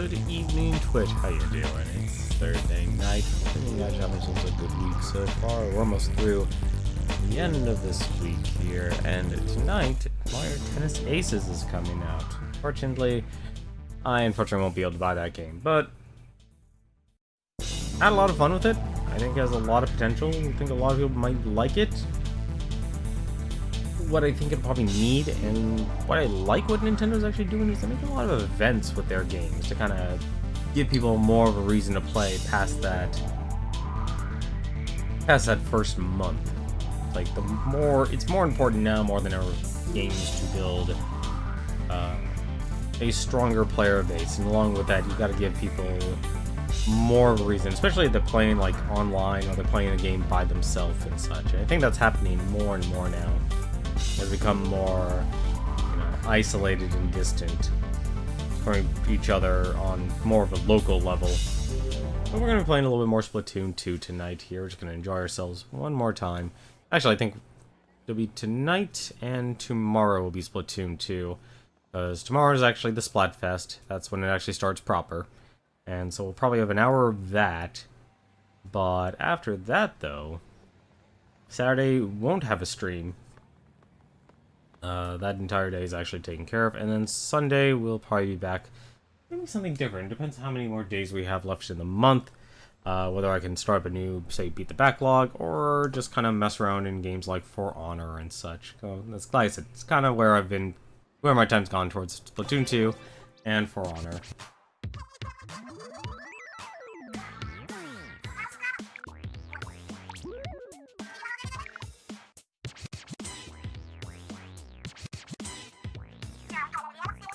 Good evening, Twitch. How you doing? It's Thursday night. Hoping you guys are having such a good week so far. We're almost through the end of this week here, and tonight, Mario Tennis Aces is coming out. Fortunately, I unfortunately won't be able to buy that game, but I had a lot of fun with it. I think it has a lot of potential. I think a lot of people might like it. What I think it probably need, and what I like what Nintendo's actually doing, is they're making a lot of events with their games to kind of give people more of a reason to play past that first month. Like it's more important now more than ever games to build a stronger player base, and along with that, you got to give people more of a reason, especially if they're playing like online or they're playing a game by themselves and such. And I think that's happening more and more now. Has become more, isolated and distant from each other on more of a local level. But we're going to be playing a little bit more Splatoon 2 tonight here. We're just going to enjoy ourselves one more time. Actually, I think it'll be tonight and tomorrow will be Splatoon 2. Because tomorrow is actually the Splatfest. That's when it actually starts proper. And so we'll probably have an hour of that. But after that, though, Saturday won't have a stream. That entire day is actually taken care of, and then Sunday we'll probably be back. Maybe something different. Depends how many more days we have left in the month. Whether I can start up a new, say, beat the backlog, or just kind of mess around in games like For Honor and such. So that's like I said, it's kind of where my time's gone towards Splatoon 2 and For Honor.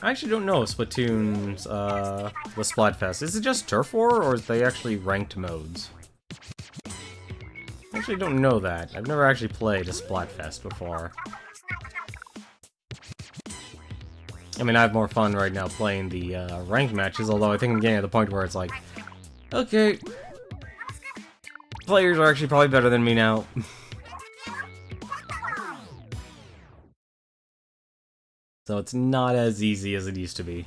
I actually don't know if Splatoon's, the Splatfest. Is it just Turf War, or is they actually ranked modes? I actually don't know that. I've never actually played a Splatfest before. I mean, I have more fun right now playing the, ranked matches, although I think I'm getting to the point where it's like, okay, players are actually probably better than me now. So it's not as easy as it used to be.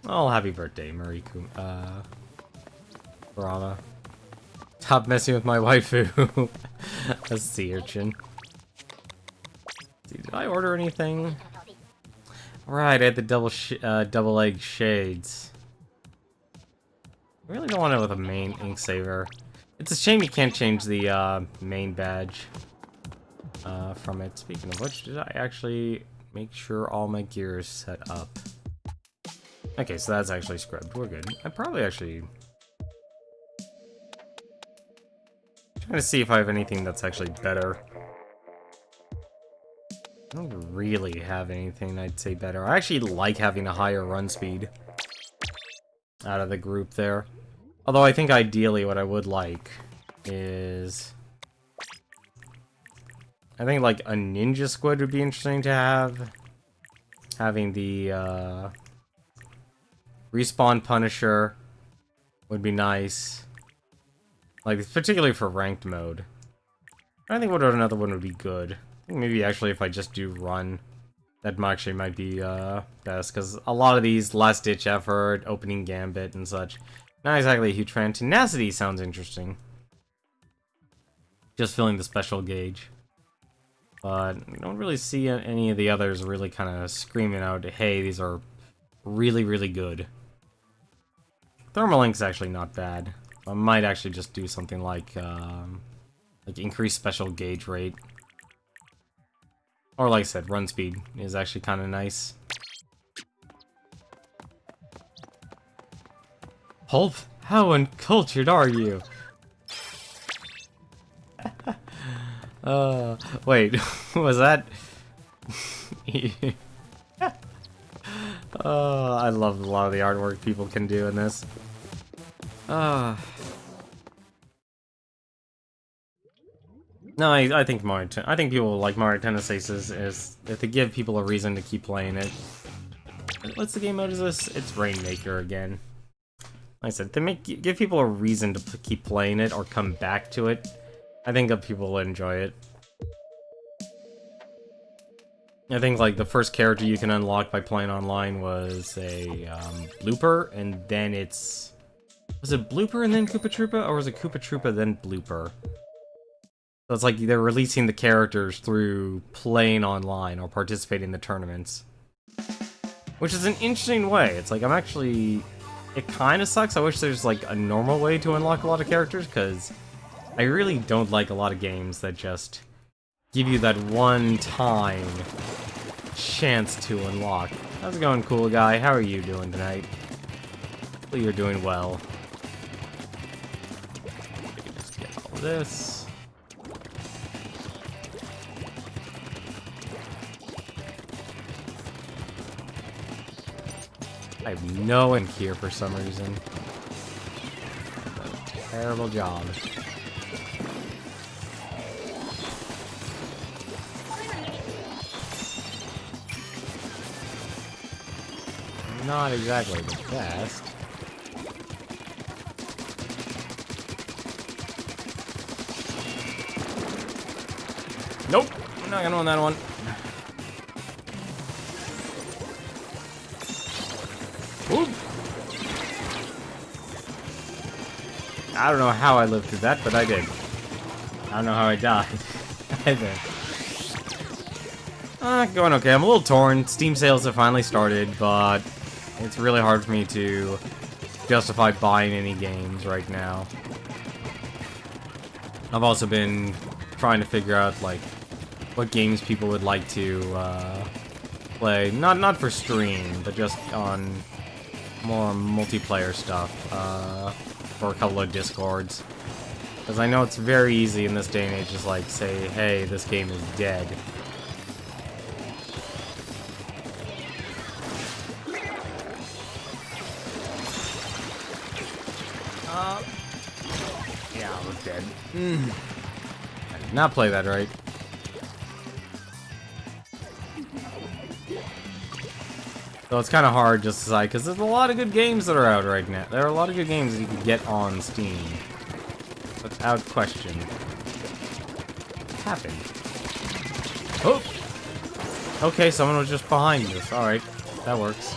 Oh, happy birthday, Mariku. Brahma. Stop messing with my waifu. A sea urchin. Did I order anything? Right, I had the double egg shades. I really don't want it with a main ink saver. It's a shame you can't change the main badge. From it. Speaking of which, did I actually make sure all my gear is set up? Okay, so that's actually scrubbed. We're good. I probably actually... trying to see if I have anything that's actually better. I don't really have anything I'd say better. I actually like having a higher run speed out of the group there. Although I think ideally what I would like is... I think, like, a ninja squid would be interesting to have. Having the, Respawn Punisher would be nice. Like, particularly for ranked mode. I think another one would be good. I think maybe, actually, if I just do run, that actually might be, best. Because a lot of these last-ditch effort, opening gambit, and such, not exactly a huge fan. Tenacity sounds interesting. Just filling the special gauge. But I don't really see any of the others really kind of screaming out, hey, these are really, really good. Thermalink's actually not bad. I might actually just do something like increase special gauge rate. Or like I said, run speed is actually kind of nice. Pulp, how uncultured are you? Wait, was that? I love a lot of the artwork people can do in this. No, I think I think people like Mario Tennis Aces is if they give people a reason to keep playing it. What's the game mode is this? It's Rainmaker again. Like I said, give people a reason to keep playing it or come back to it. I think people will enjoy it. I think like the first character you can unlock by playing online was a blooper, and then was it blooper and then Koopa Troopa, or was it Koopa Troopa then blooper? So it's like they're releasing the characters through playing online or participating in the tournaments. Which is an interesting way. It's like, it kind of sucks. I wish there's like a normal way to unlock a lot of characters, because I really don't like a lot of games that just give you that one-time chance to unlock. How's it going, cool guy? How are you doing tonight? Hopefully you're doing well. Just get all this. I have no ink here for some reason. Terrible job. Not exactly the best. Nope, I'm not gonna win that one. Ooh. I don't know how I lived through that, but I did. I don't know how I died. Either. Going okay. I'm a little torn. Steam sales have finally started, but it's really hard for me to justify buying any games right now. I've also been trying to figure out, like, what games people would like to play. Not for stream, but just on more multiplayer stuff, for a couple of Discords. Because I know it's very easy in this day and age to just, like, say, hey, this game is dead. Yeah, I was dead. I did not play that right. So it's kind of hard just to decide, because there's a lot of good games that are out right now. There are a lot of good games that you can get on Steam. Without question. What happened? Oh! Okay, someone was just behind us. Alright, that works.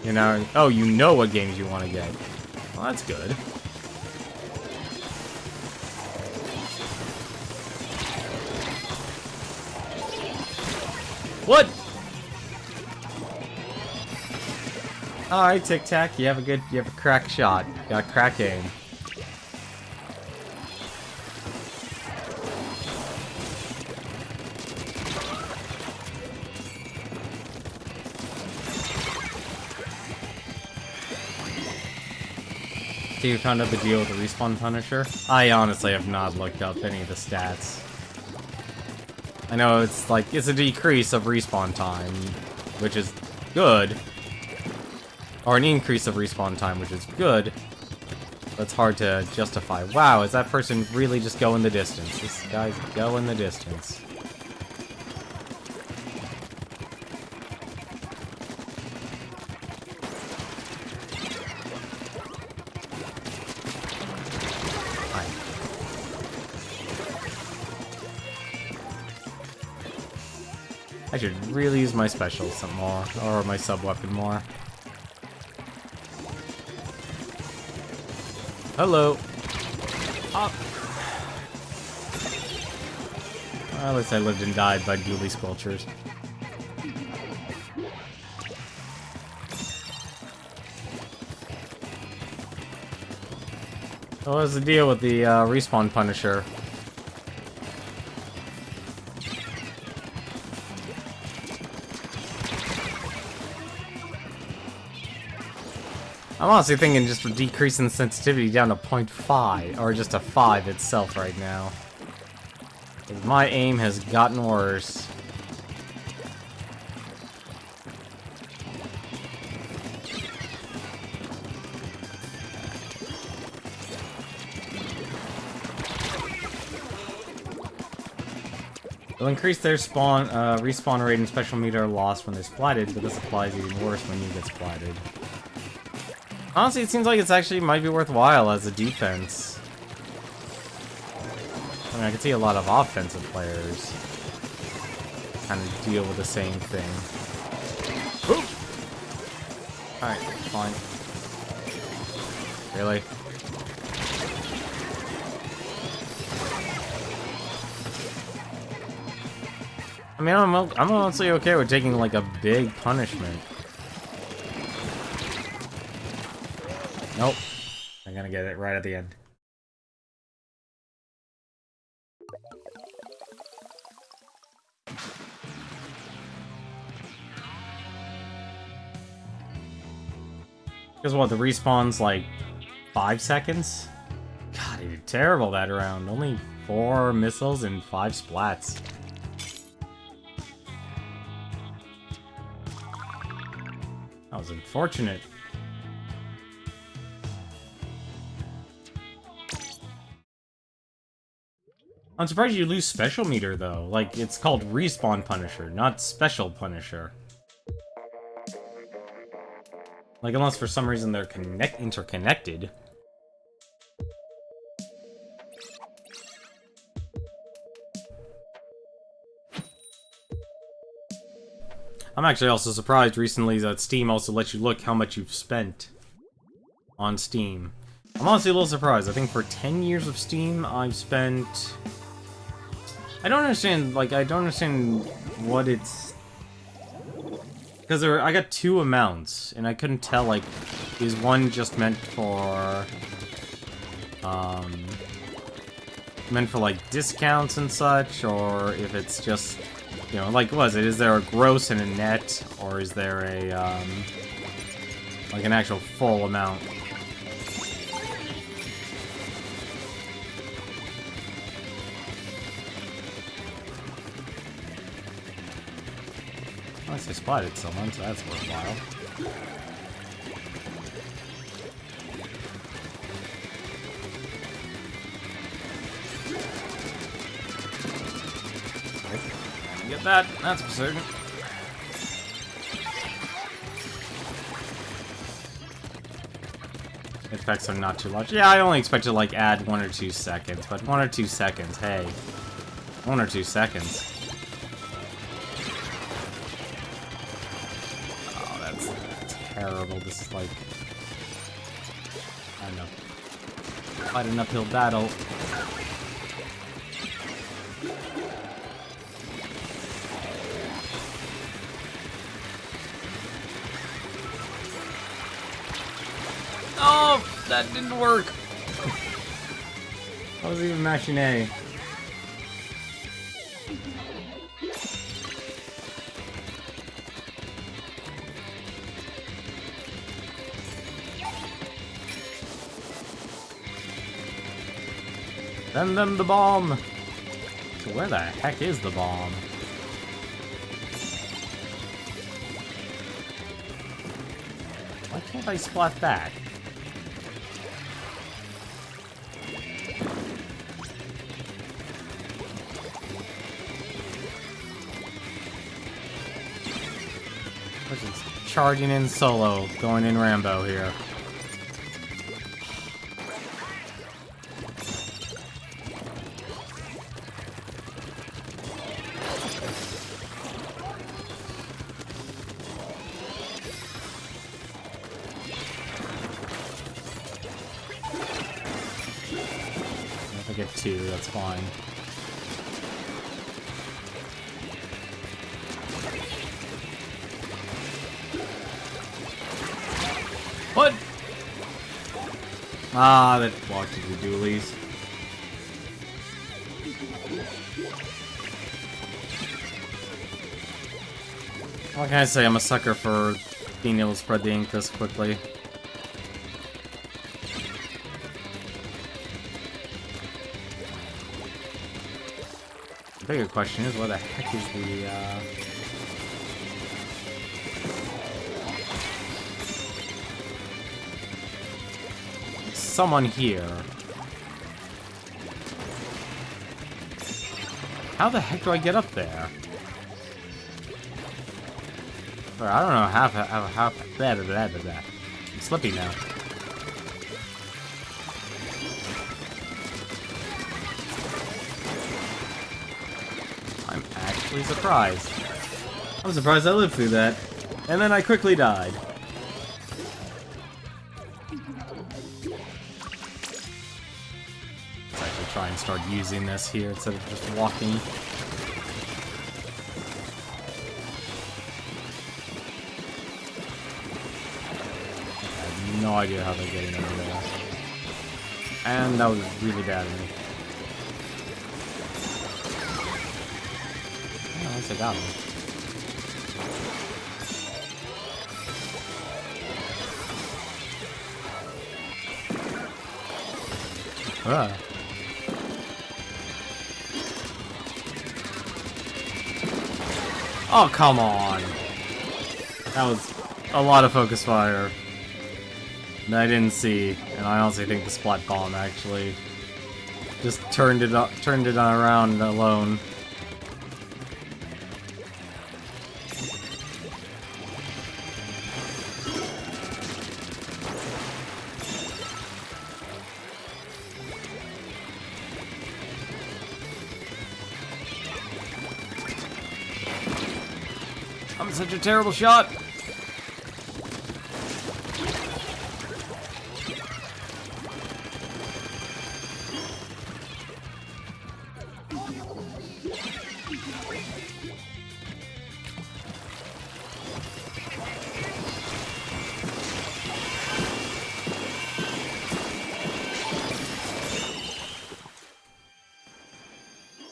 You know, oh, you know what games you want to get. Well, that's good. What? Alright, Tic Tac, you have a crack shot. You got crack aim. So you found out the deal with the respawn Punisher? I honestly have not looked up any of the stats. I know it's like, it's a decrease of respawn time, which is good. Or an increase of respawn time, which is good. But it's hard to justify. Wow, is that person really just going the distance? This guy's going the distance. I should really use my specials some more, or my sub-weapon more. Hello. Oh. Well, at least I lived and died by dually squelchers. So what was the deal with the respawn Punisher? I'm honestly thinking just decreasing the sensitivity down to 0.5, or just a 5 itself right now. My aim has gotten worse. They'll increase their respawn rate and special meter loss when they're splatted, but this applies even worse when you get splatted. Honestly, it seems like it's actually might be worthwhile as a defense. mean, I can see a lot of offensive players kind of deal with the same thing. Alright, fine. Really? I mean, I'm honestly okay with taking, like, a big punishment. Nope. I'm gonna get it right at the end. Because what, the respawn's like 5 seconds? God, he did terrible that round. Only 4 missiles and 5 splats. That was unfortunate. I'm surprised you lose Special Meter, though. Like, it's called Respawn Punisher, not Special Punisher. Like, unless for some reason they're interconnected. I'm actually also surprised recently that Steam also lets you look how much you've spent on Steam. I'm honestly a little surprised. I think for 10 years of Steam, I've spent... I don't understand what it's... Because I got 2 amounts, and I couldn't tell, like, is one just meant for, like, discounts and such, or if it's just, you know, like, is there a gross and a net, or is there a, like, an actual full amount? Unless I spotted someone, so that's worthwhile. Get that, that's for certain. Effects are not too large. Yeah, I only expect to, like, add 1 or 2 seconds, but 1 or 2 seconds, hey. 1 or 2 seconds. Terrible. This is like, I don't know, quite an uphill battle. Oh, that didn't work. I was even mashing A. Send them the bomb! So where the heck is the bomb? Why can't I splat that? Person's charging in solo, going in Rambo here. I get 2, that's fine. What? Ah, that blocked the dualies. What can I say? I'm a sucker for being able to spread the ink this quickly. The bigger question is, where the heck is the, someone here. How the heck do I get up there? I don't know, blah, blah, blah, blah, blah. I'm slippy now. I'm actually surprised. I'm surprised I lived through that. And then I quickly died. Let's actually try and start using this here instead of just walking. I have no idea how they're getting over there. And that was really bad of me. Oh, at least I got him. Ah. Oh, come on. That was a lot of focus fire that I didn't see, and I honestly think the Splat Bomb actually just turned it around alone. I'm such a terrible shot.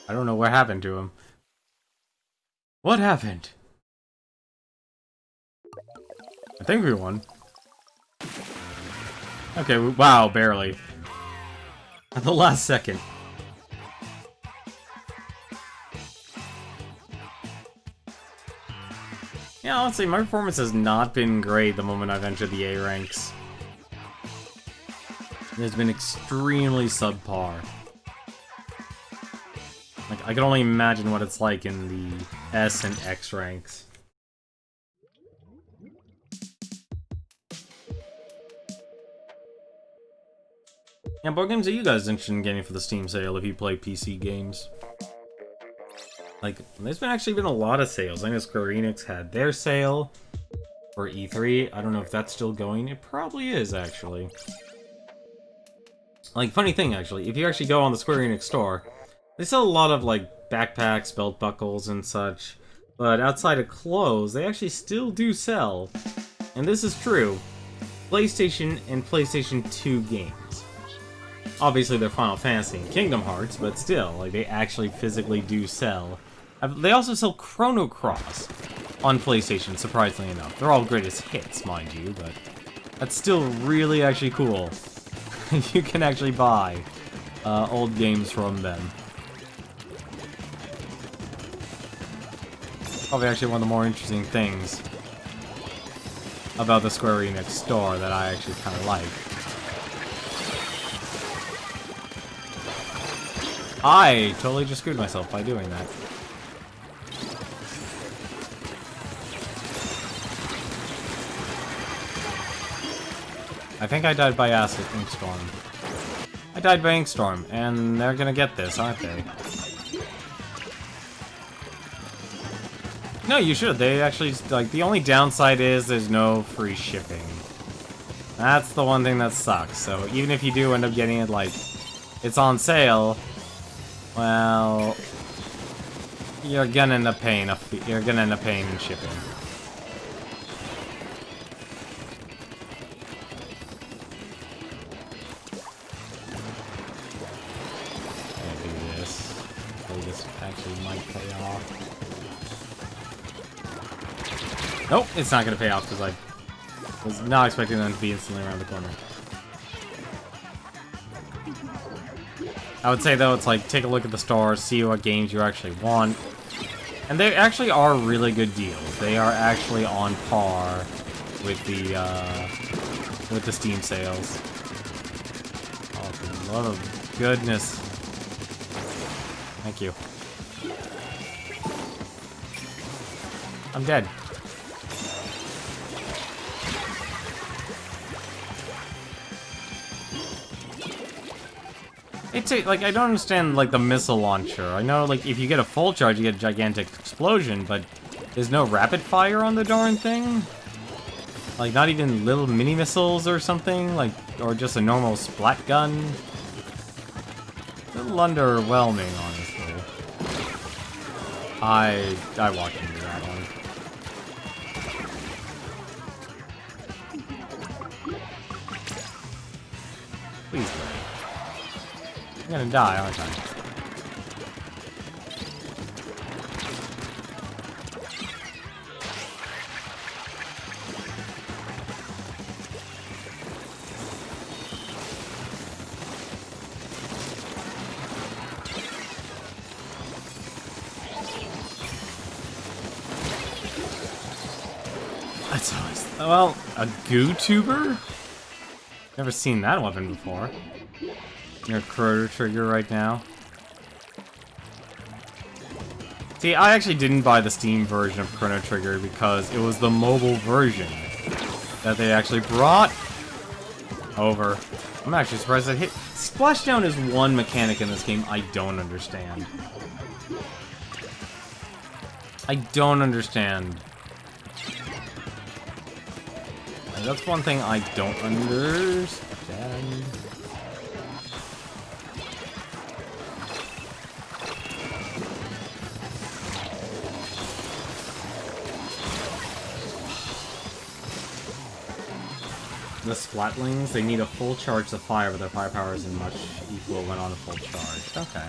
I don't know what happened to him. What happened? I think we won. Okay, wow, barely. At the last second. Yeah, honestly, my performance has not been great the moment I've entered the A ranks. It has been extremely subpar. Like, I can only imagine what it's like in the S and X ranks. Yeah, what games are you guys interested in getting for the Steam sale if you play PC games? Like, there's actually been a lot of sales. I know Square Enix had their sale for E3. I don't know if that's still going. It probably is, actually. Like, funny thing, actually, if you actually go on the Square Enix store, they sell a lot of, like, backpacks, belt buckles, and such. But outside of clothes, they actually still do sell, and this is true, PlayStation and PlayStation 2 games. Obviously, they're Final Fantasy and Kingdom Hearts, but still, like, they actually physically do sell. They also sell Chrono Cross on PlayStation, surprisingly enough. They're all greatest hits, mind you, but that's still really actually cool. You can actually buy old games from them. Probably actually one of the more interesting things about the Square Enix store that I actually kind of like. I totally just screwed myself by doing that. I think I died by Acid Inkstorm. I died by Inkstorm, and they're gonna get this, aren't they? No, you should. They actually, like, the only downside is there's no free shipping. That's the one thing that sucks. So even if you do end up getting it, like, it's on sale, well, you're gonna end up paying in shipping. Can't do this. So this actually might pay off. Nope, it's not gonna pay off because I was not expecting them to be instantly around the corner. I would say though, it's like, take a look at the store, see what games you actually want. And they actually are really good deals. They are actually on par with the Steam sales. Oh, for the love of goodness. Thank you. I'm dead. like, I don't understand, like, the missile launcher. I know, like, if you get a full charge, you get a gigantic explosion, but there's no rapid fire on the darn thing? Like, not even little mini missiles or something? Like, or just a normal splat gun? A little underwhelming, honestly. I walked into that one. Please wait. I'm gonna die, aren't I? That's always... Well, a goo tuber? Never seen that weapon before. Your Chrono Trigger right now. See, I actually didn't buy the Steam version of Chrono Trigger because it was the mobile version that they actually brought over. I'm actually surprised that hit. Splashdown is one mechanic in this game I don't understand. I don't understand. Like, that's one thing I don't understand. The Splatlings, they need a full charge to fire, but their firepower isn't much equal when on a full charge. Okay.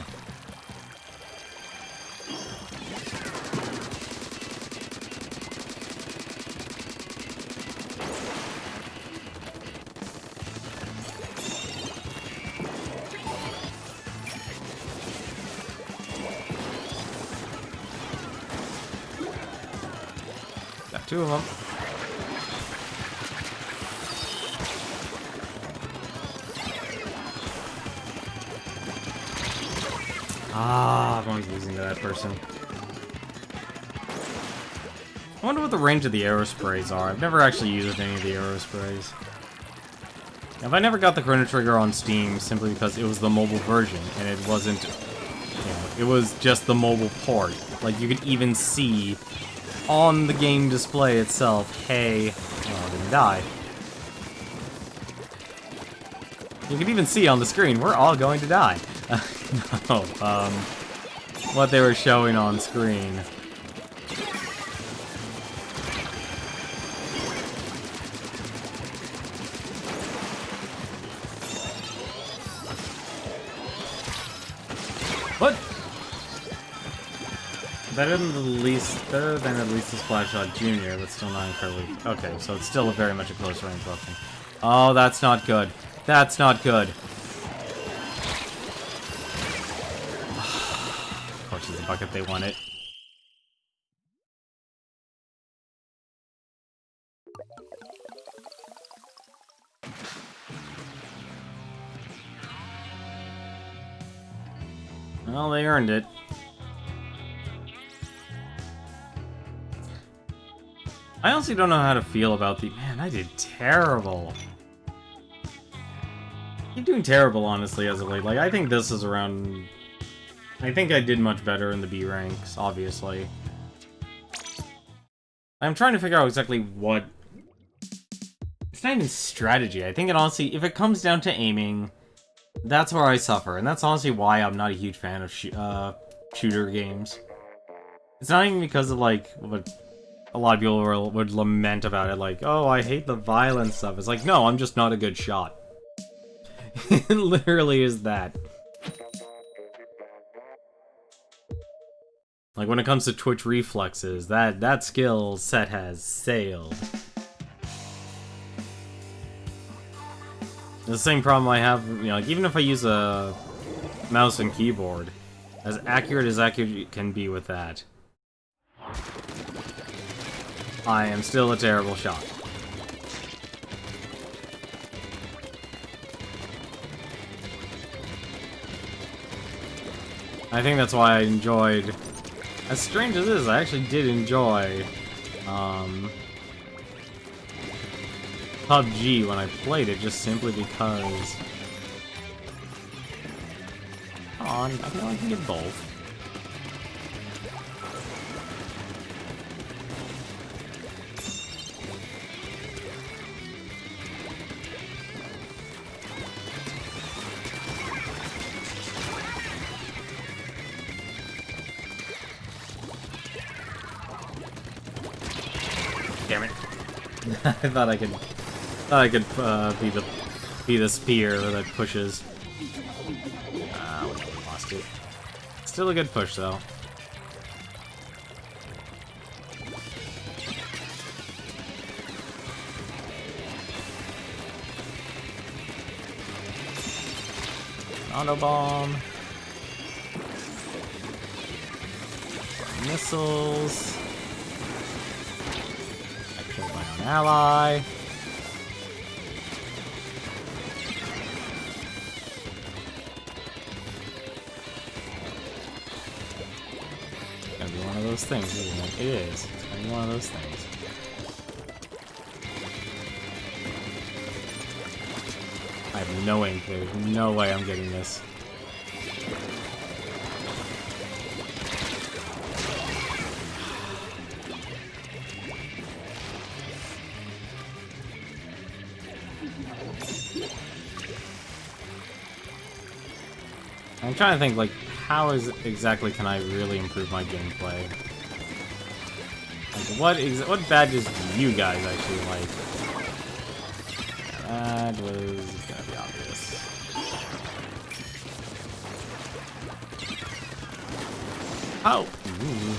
Got two of them. Ah, I'm always losing to that person. I wonder what the range of the arrow sprays are. I've never actually used any of the arrow sprays. Now, I never got the Chrono Trigger on Steam simply because it was the mobile version, and it wasn't, you know, it was just the mobile port. Like, you could even see on the game display itself, hey, oh, I didn't die. You could even see on the screen, we're all going to die. No, what they were showing on screen. What? Better than at least the Splatshot Junior, but still not incredibly... Okay, so it's still very much a close range weapon. Oh, that's not good. That's not good. Of course, it's a bucket, they want it. Well, they earned it. I honestly don't know how to feel about the... Man, I did terrible. I'm doing terrible, honestly, as of late. Like, I think this is around... I think I did much better in the B ranks, obviously. I'm trying to figure out exactly what... It's not even strategy. I think it honestly... If it comes down to aiming, that's where I suffer. And that's honestly why I'm not a huge fan of shooter games. It's not even because of, like, what a lot of people would lament about it. Like, oh, I hate the violence stuff. It's like, no, I'm just not a good shot. It literally is that. Like, when it comes to twitch reflexes, that skill set has sailed. The same problem I have, you know, like, even if I use a mouse and keyboard, as accurate can be with that, I am still a terrible shot. I think that's why I enjoyed... As strange as it is, I actually did enjoy PUBG when I played it, just simply because on, I know I can get both. Damn it! I thought I could be the spear that pushes. Lost it. Still a good push though. Auto bomb. Missiles. I killed my own ally. It's gonna be one of those things, isn't it? It is. It's gonna be one of those things. I have no ink. There's no way I'm getting this. I'm trying to think, like, how exactly can I really improve my gameplay? Like, what badges do you guys actually like? That was gonna be obvious. Oh! Ooh.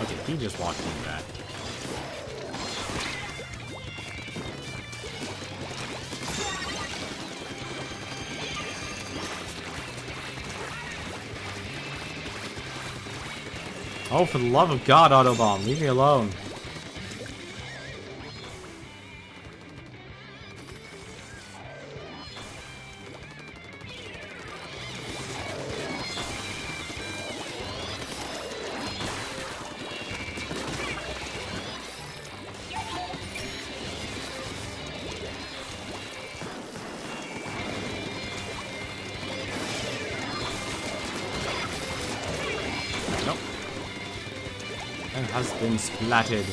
Okay, he just walked into that. Oh, for the love of God, Autobomb, leave me alone. Has been splatted.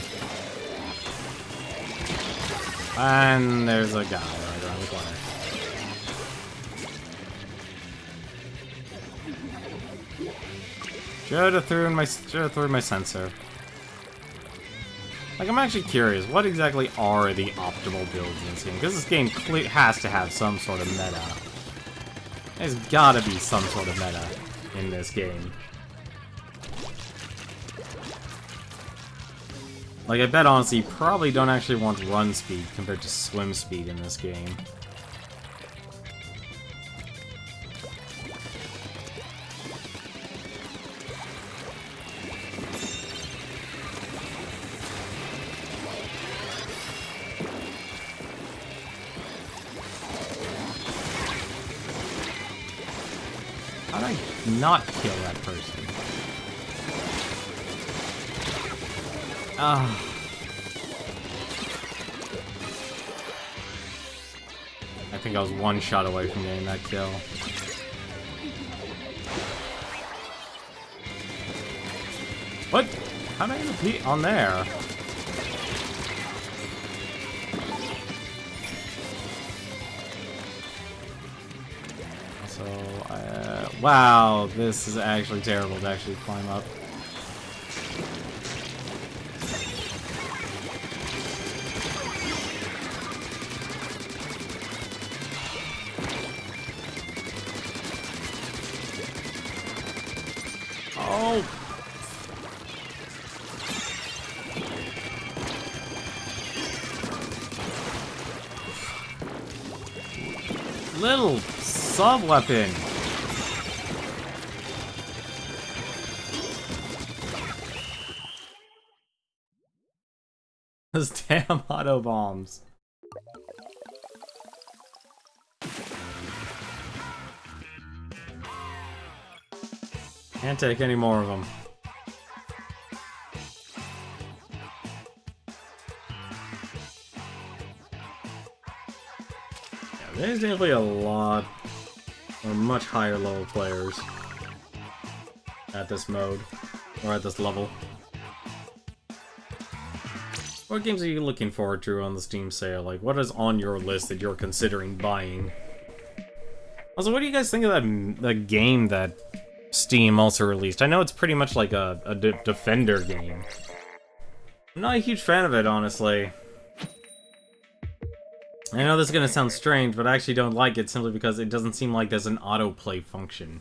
And there's a guy right around the corner. Should have threw my sensor. Like, I'm actually curious, what exactly are the optimal builds in this game? Because this game has to have some sort of meta. There's gotta be some sort of meta in this game. Like, I bet, honestly, you probably don't actually want run speed compared to swim speed in this game. How did I not kill that person? I think I was one shot away from getting that kill. What? How did I end up on there? So, wow, this is actually terrible to actually climb up. Oh! Little sub-weapon! Those damn auto bombs. Can't take any more of them. Yeah, there's definitely a lot or much higher level players at this mode, or at this level. What games are you looking forward to on the Steam sale? Like, what is on your list that you're considering buying? Also, what do you guys think of that game that Steam also released? I know it's pretty much like a Defender game. I'm not a huge fan of it, honestly. I know this is gonna sound strange, but I actually don't like it simply because it doesn't seem like there's an autoplay function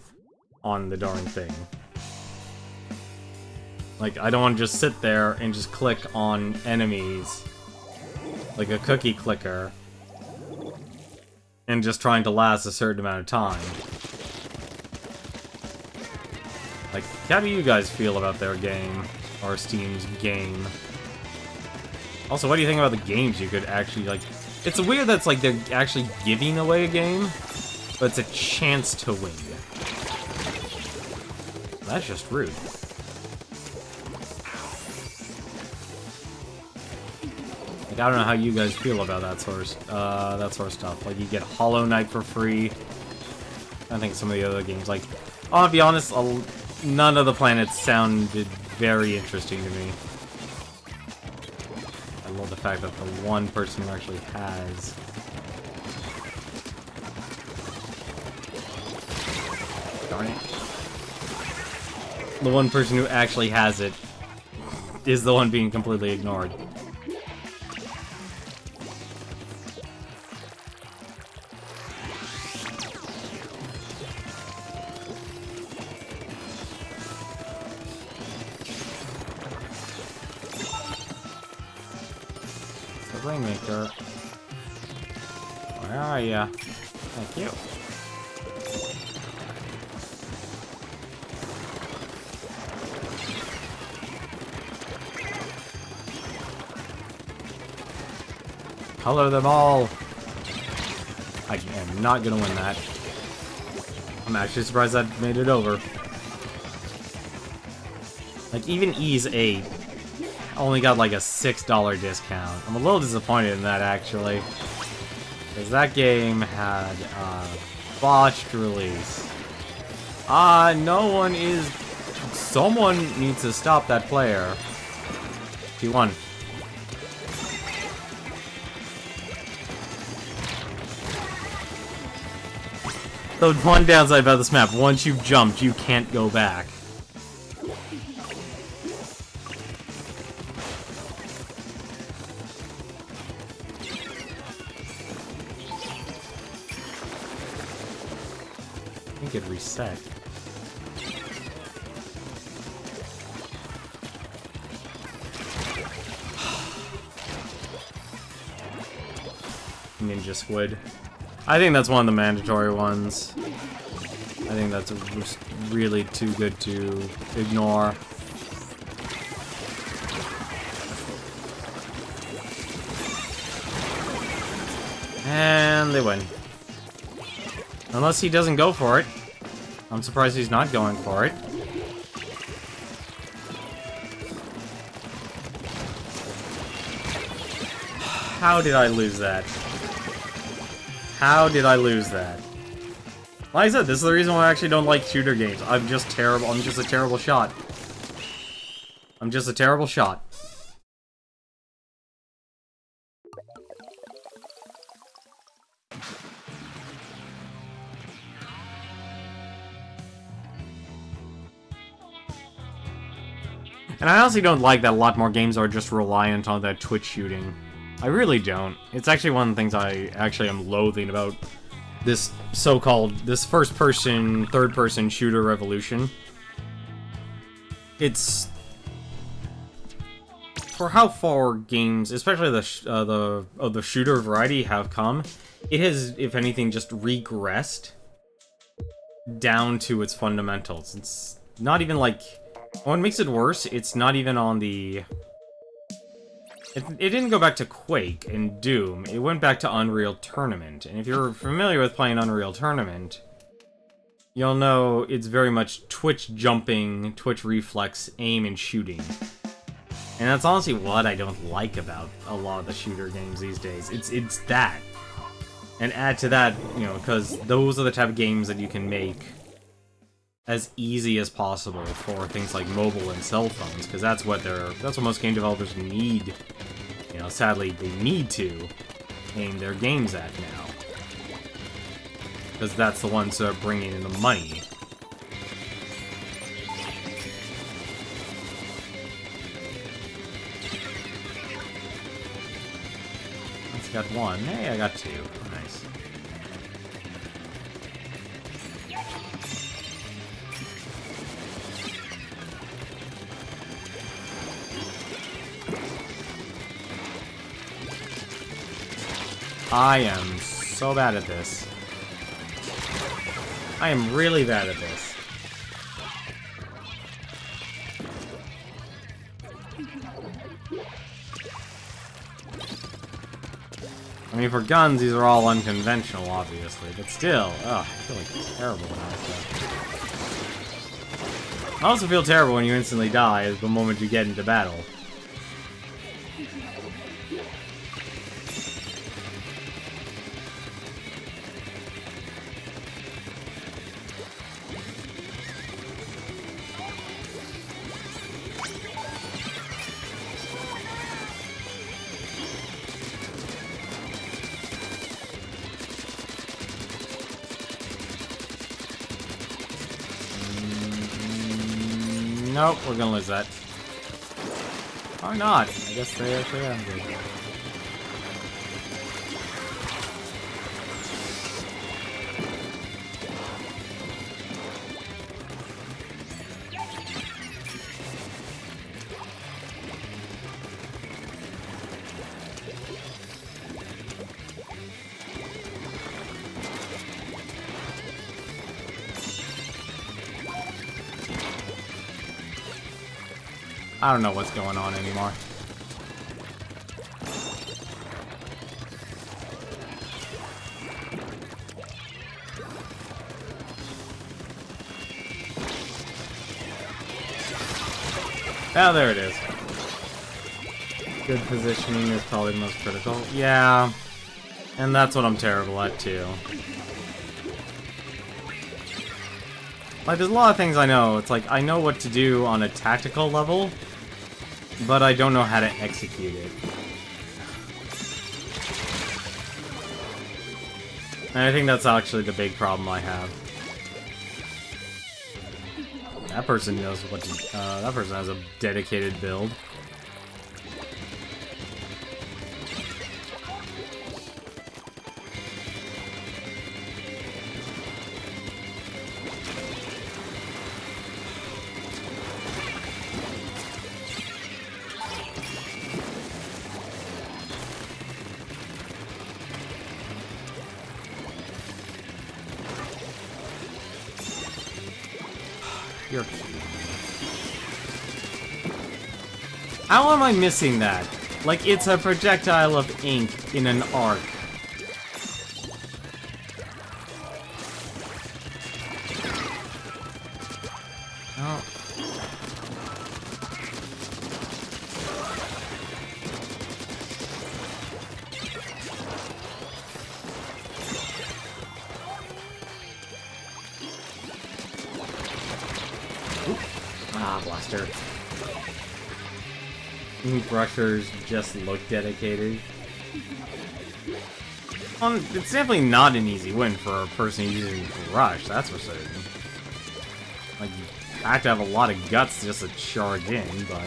on the darn thing. Like, I don't want to just sit there and just click on enemies like a cookie clicker and just trying to last a certain amount of time. Like, how do you guys feel about their game, or Steam's game? Also, what do you think about the games you could actually, like... It's weird that it's like they're actually giving away a game, but it's a chance to win. That's just rude. Like, I don't know how you guys feel about that sort of stuff. Like, you get Hollow Knight for free. I think some of the other games, like... I'll be honest, none of the planets sounded very interesting to me. I love the fact that the one person who actually has... Darn it. The one person who actually has it is the one being completely ignored. Rainmaker. Where are ya? Thank you. Color them all! I am not gonna win that. I'm actually surprised I made it over. Like, even Ease 8 only got like a $6 discount. I'm a little disappointed in that, actually. Because that game had a botched release. No one is... Someone needs to stop that player. He won. The one downside about this map, once you've jumped, you can't go back. I think it reset. Ninja Squid. I think that's one of the mandatory ones. I think that's just really too good to ignore. And they win. Unless he doesn't go for it. I'm surprised he's not going for it. How did I lose that? How did I lose that? Like I said, this is the reason why I actually don't like shooter games. I'm just terrible. I'm just a terrible shot. I'm just a terrible shot. And I honestly don't like that a lot more games are just reliant on that Twitch shooting. I really don't. It's actually one of the things I actually am loathing about this so-called, this first-person, third-person shooter revolution. It's... For how far games, especially the shooter variety, have come, it has, if anything, just regressed down to its fundamentals. It's not even like... What makes it worse, it's not even on the... It didn't go back to Quake and Doom, it went back to Unreal Tournament. And if you're familiar with playing Unreal Tournament, you'll know it's very much Twitch jumping, Twitch reflex, aim, and shooting. And that's honestly what I don't like about a lot of the shooter games these days. It's that. And add to that, you know, because those are the type of games that you can make as easy as possible for things like mobile and cell phones, because that's what most game developers need. You know, sadly, they need to aim their games at now, because that's the ones that are bringing in the money. It's got one. Hey, I got two. Nice. I am so bad at this. I am really bad at this. I mean, for guns, these are all unconventional, obviously, but still, ugh, I feel like terrible when I do that. I also feel terrible when you instantly die the moment you get into battle. Nope, we're gonna lose that. Or not. I guess they actually are good. I don't know what's going on anymore. Oh, there it is. Good positioning is probably the most critical. Yeah. And that's what I'm terrible at, too. Like, there's a lot of things I know. It's like, I know what to do on a tactical level, but I don't know how to execute it. And I think that's actually the big problem I have. That person knows what to... that person has a dedicated build. You're cute. How am I missing that? Like, it's a projectile of ink in an arc. Oh. Ah, blaster. Brushers just look dedicated. It's definitely not an easy win for a person using Rush, that's for certain. Like, you have to have a lot of guts just to charge in, but...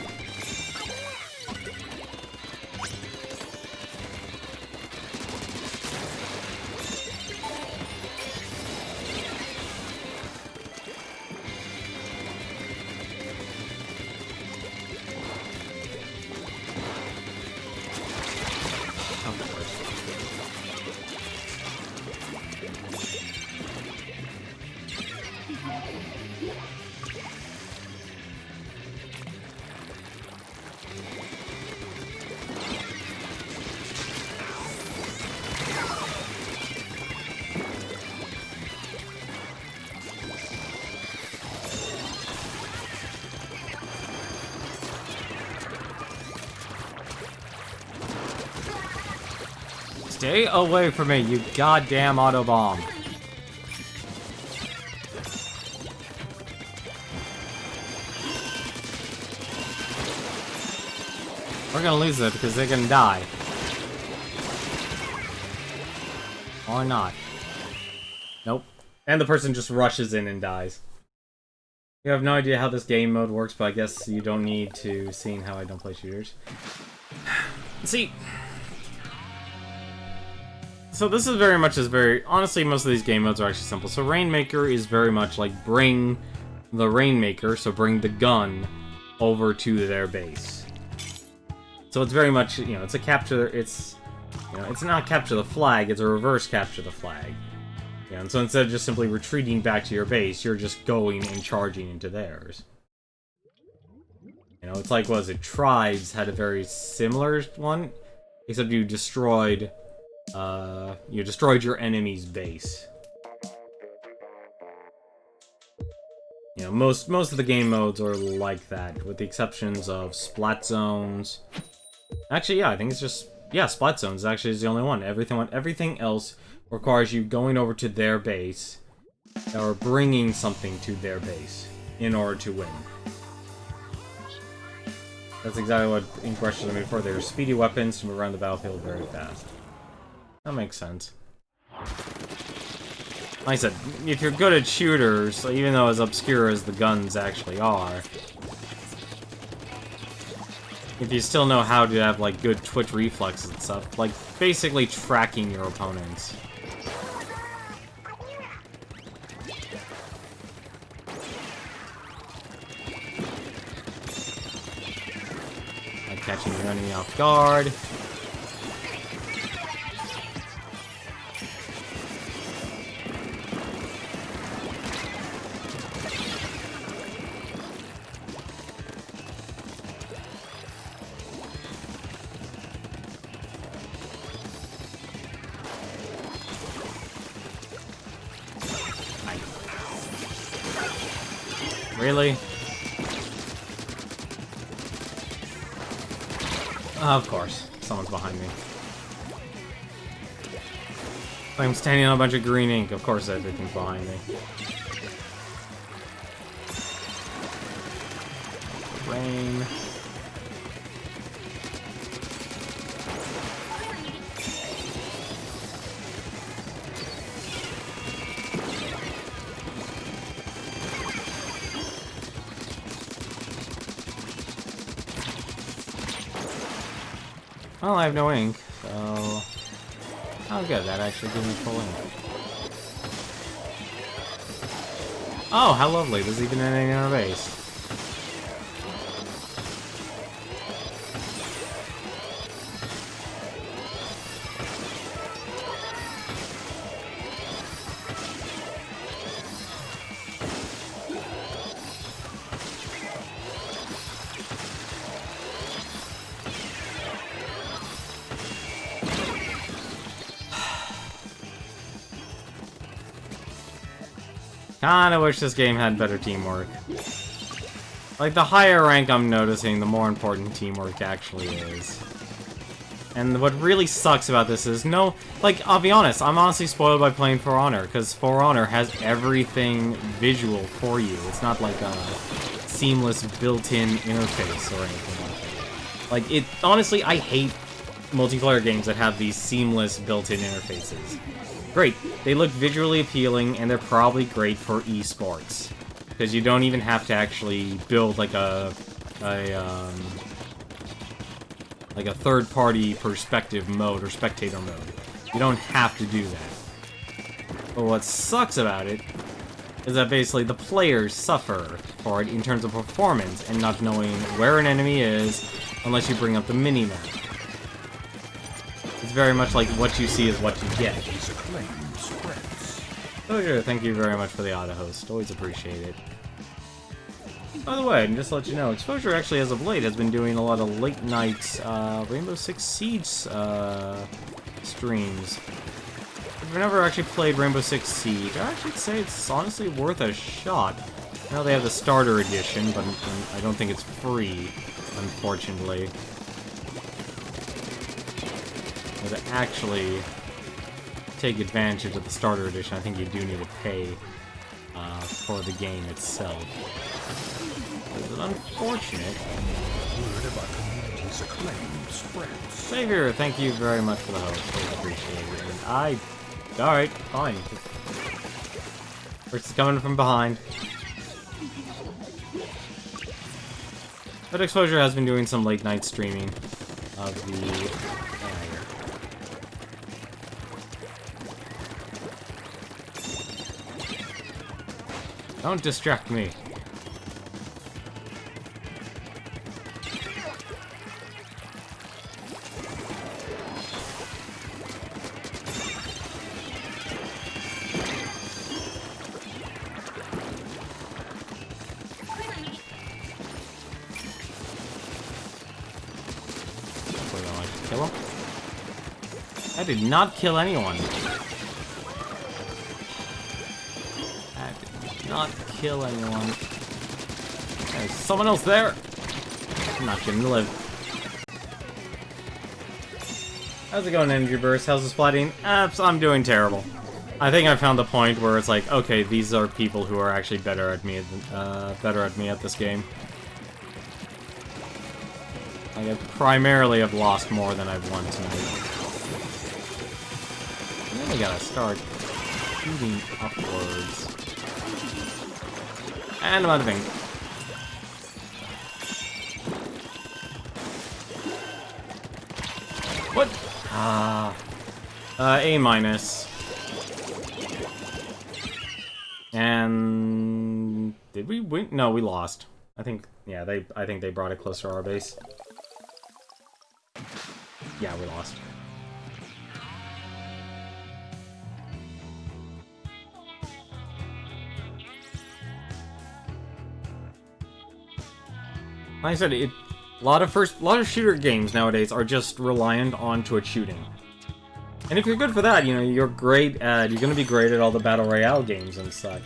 Stay away from me, you goddamn auto bomb. We're gonna lose it because they're gonna die. Or not. Nope. And the person just rushes in and dies. You have no idea how this game mode works, but I guess you don't need to, seeing how I don't play shooters. See... So this is very much honestly, most of these game modes are actually simple. So Rainmaker is very much like bring the Rainmaker, so bring the gun over to their base. So it's very much, you know, it's a capture, it's not capture the flag, it's a reverse capture the flag. Yeah, and so instead of just simply retreating back to your base, you're just going and charging into theirs. You know, it's like, what was it, Tribes had a very similar one, except you destroyed your enemy's base. You know, most of the game modes are like that, with the exceptions of Splat Zones. Actually, yeah, I think it's just... Yeah, Splat Zones actually is the only one. Everything else requires you going over to their base, or bringing something to their base, in order to win. That's exactly what Ink Rushes are made for. They're speedy weapons to move around the battlefield very fast. That makes sense. Like I said, if you're good at shooters, even though as obscure as the guns actually are, if you still know how to have, like, good twitch reflexes and stuff, like, basically tracking your opponents. Like catching your enemy off guard. Really? Of course. Someone's behind me. I'm standing on a bunch of green ink. Of course everything's behind me. Rain. Well, I have no ink, so... Oh, good, that actually gives me full ink. Oh, how lovely, there's even an enemy in our base. Kinda wish this game had better teamwork. Like, the higher rank I'm noticing, the more important teamwork actually is. And what really sucks about this is, no... Like, I'll be honest, I'm honestly spoiled by playing For Honor, because For Honor has everything visual for you. It's not like a seamless built-in interface or anything like that. Like, it... Honestly, I hate multiplayer games that have these seamless built-in interfaces. Great, they look visually appealing, and they're probably great for esports. Because you don't even have to actually build like a third-party perspective mode or spectator mode. You don't have to do that. But what sucks about it is that basically the players suffer for it in terms of performance and not knowing where an enemy is unless you bring up the mini-map. It's very much like what you see is what you get. Exposure, thank you very much for the auto-host. Always appreciate it. By the way, and just to let you know, Exposure actually, as of late, has been doing a lot of late-night Rainbow Six Siege streams. If you've never actually played Rainbow Six Siege, I actually say it's honestly worth a shot. I know they have the starter edition, but I don't think it's free, unfortunately. to actually take advantage of the starter edition, I think you do need to pay for the game itself. It's unfortunate. Word of our community's acclaim spreads. Savior, thank you very much for the host. I appreciate it. Alright, fine. First is coming from behind. But Exposure has been doing some late night streaming of the... Don't distract me. Kill him? I did not kill anyone. Not kill anyone. There's someone else there. I'm not gonna live. How's it going, Energy Burst? How's the splatting? I'm doing terrible. I think I found the point where it's like, okay, these are people who are actually better at me at this game. Like, I primarily have lost more than I've won tonight. And then we gotta start shooting upwards. And I'm out of ink. What? A minus. And did we win? No, we lost. I think, yeah, I think they brought it closer to our base. Yeah, we lost. Like I said, a lot of shooter games nowadays are just reliant on twitch shooting. And if you're good for that, you know, you're gonna be great at all the battle royale games and such.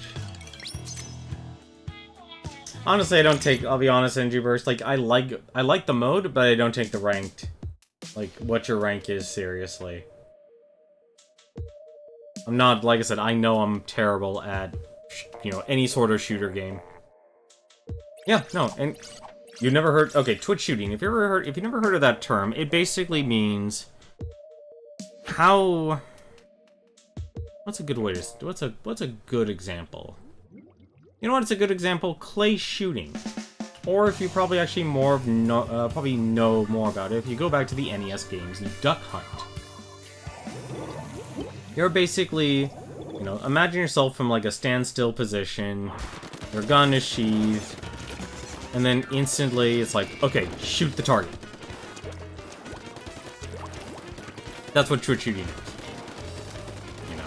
Honestly, I'll be honest, NG Burst, like, I like the mode, but I don't take the ranked, like, what your rank is seriously. I'm not, like I said, I know I'm terrible at, you know, any sort of shooter game. Yeah, no, and you never heard, okay, twitch shooting, if you never heard of that term, it basically means how, what's a good way to, what's a good example? You know what, it's a good example? Clay shooting. Or if you probably actually probably know more about it, if you go back to the NES games, the Duck Hunt. You're basically, you know, imagine yourself from like a standstill position, your gun is sheathed, and then instantly it's like, okay, shoot the target. That's what twitch shooting is. You know,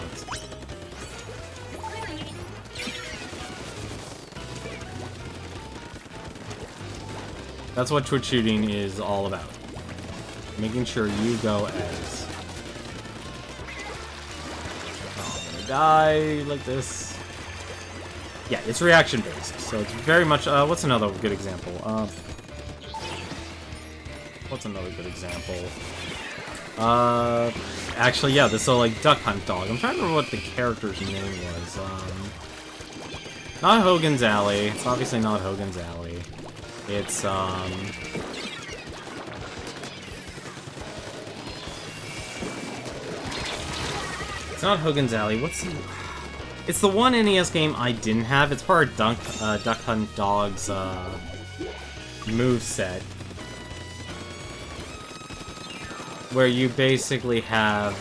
that's what twitch shooting is all about. Making sure you go as... Oh, I'm gonna die like this. Yeah, it's reaction based, so it's very much, what's another good example? What's another good example? Actually, yeah, this is like Duck Hunt Dog. I'm trying to remember what the character's name was. Not Hogan's Alley. It's obviously not Hogan's Alley. It's, it's not Hogan's Alley. What's the... It's the one NES game I didn't have. It's part of Duck Hunt Dog's, moveset. Where you basically have,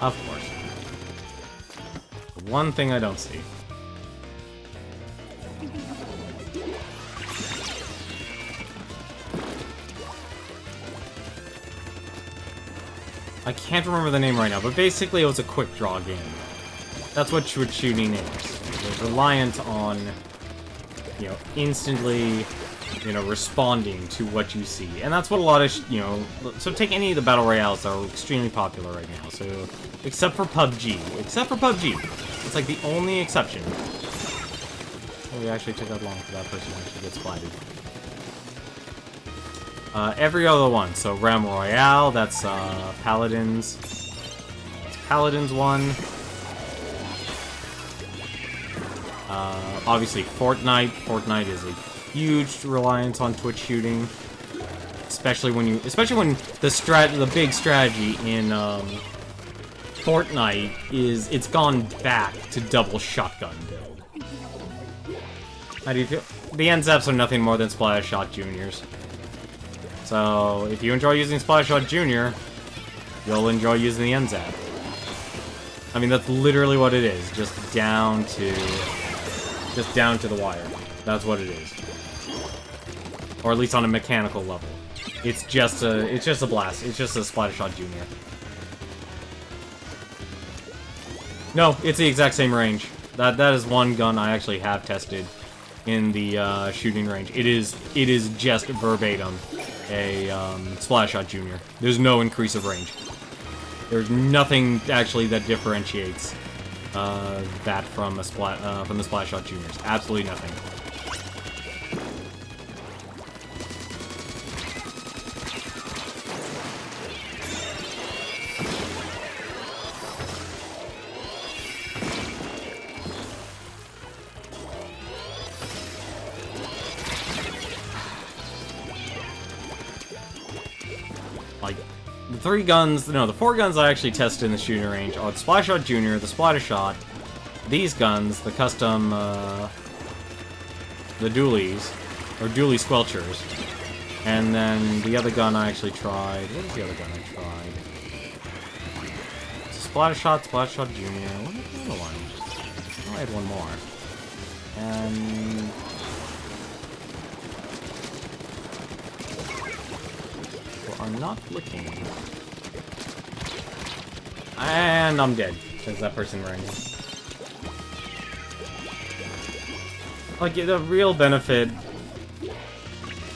of course. The one thing I don't see. I can't remember the name right now, but basically it was a quick draw game. That's what shooting is. It's reliant on, you know, instantly you know, responding to what you see. And that's what a lot of, you know, so take any of the Battle Royales that are extremely popular right now. So, except for PUBG. It's like the only exception. Oh, we actually took that long for that person to actually get splatted. Every other one. So, Realm Royale, that's Paladins. That's Paladins one. Obviously, Fortnite. Fortnite is a huge reliance on Twitch shooting, especially when the big strategy in Fortnite is it's gone back to double shotgun build. How do you feel? The NZAPs are nothing more than Splatshot Juniors. So if you enjoy using Splatshot Junior, you'll enjoy using the NZAP. I mean, that's literally what it is, just down to the wire. That's what it is. Or at least on a mechanical level. It's just a blast. It's just a Splatshot Junior. No, it's the exact same range. That is one gun I actually have tested in the shooting range. It is just verbatim a Splatshot Junior. There's no increase of range. There's nothing actually that differentiates that from the Splatshot Juniors. Absolutely nothing. Like, the 4 guns I actually tested in the shooting range are the Splatshot Junior, the Splattershot, these guns, the custom, the dualies, or dualie squelchers, and then the other gun I actually tried. What was the other gun I tried? Splattershot, Splattershot Junior. What was the other one? Oh, I had one more. And are not looking. And I'm dead, because that person ran in. Like, the real benefit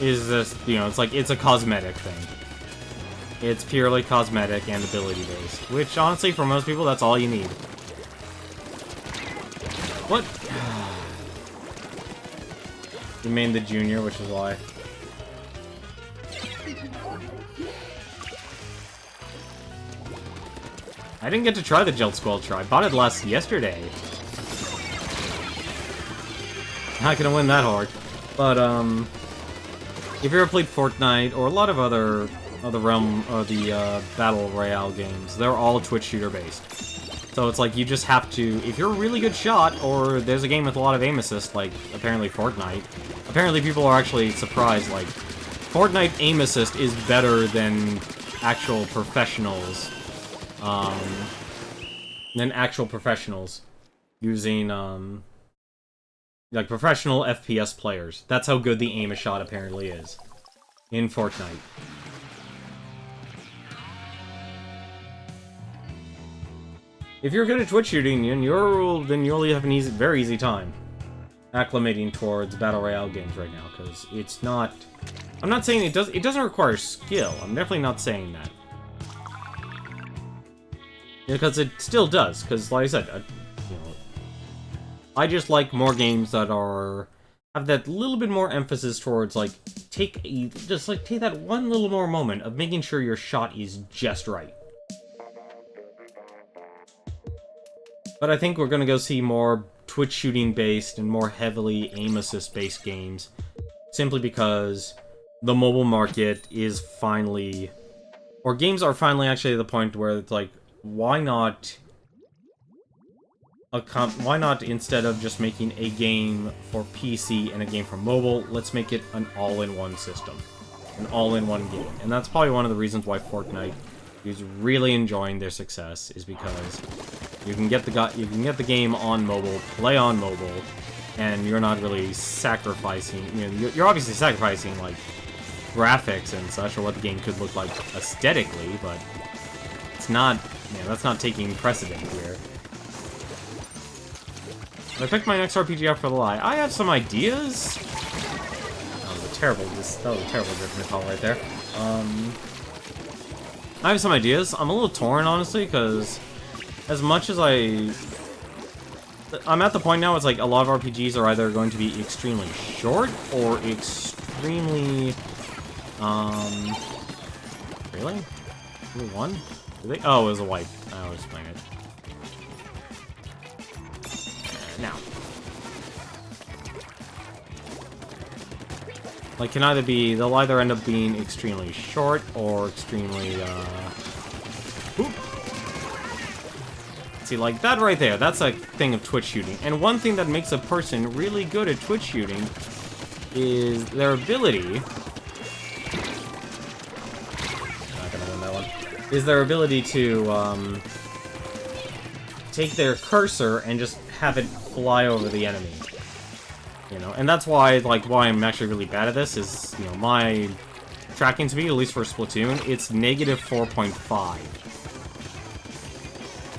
is this, you know, it's a cosmetic thing. It's purely cosmetic and ability-based, which, honestly, for most people, that's all you need. What? You made the Junior, which is why. I didn't get to try the Gelt Squelcher. I bought it yesterday. Not gonna win that hard. But, if you ever played Fortnite, or a lot of other Realm, or the, Battle Royale games, they're all Twitch shooter based. So it's like, you just have to, if you're a really good shot, or there's a game with a lot of aim assist, like, apparently Fortnite, apparently people are actually surprised, like, Fortnite aim assist is better than actual professionals, using, like, professional FPS players. That's how good the aim shot apparently is in Fortnite. If you're good at Twitch shooting, then you'll have an very easy time acclimating towards Battle Royale games right now, because it's not... I'm not saying it doesn't require skill. I'm definitely not saying that. Because it still does, because like I said, you know, I just like more games that have that little bit more emphasis towards, like, take that one little more moment of making sure your shot is just right. But I think we're gonna go see more Twitch shooting based and more heavily aim assist based games, simply because the mobile market is finally, or games are finally actually at the point where it's like, why not instead of just making a game for PC and a game for mobile, let's make it an all-in-one system, an all-in-one game. And that's probably one of the reasons why Fortnite is really enjoying their success, is because you can get the game on mobile, play on mobile, and you're not really sacrificing, you know, you're obviously sacrificing, like, graphics and such, or what the game could look like aesthetically, but it's not, you know, that's not taking precedent here. I picked my next RPG up for the lie. I have some ideas. That was a terrible. That was a terrible judgment call right there. I have some ideas. I'm a little torn, honestly, because as much as I'm at the point now, it's like a lot of RPGs are either going to be extremely short or extremely, really? Only one? Did they? Oh, it was a white. I was playing it. Now. Like, can either be, they'll either end up being extremely short or extremely, See, like, that right there, that's a thing of twitch shooting. And one thing that makes a person really good at twitch shooting is their ability... Not gonna win that one. Is their ability to, take their cursor and just have it fly over the enemy. You know, and that's why, like, why I'm actually really bad at this is, you know, my tracking speed, at least for Splatoon, it's negative 4.5.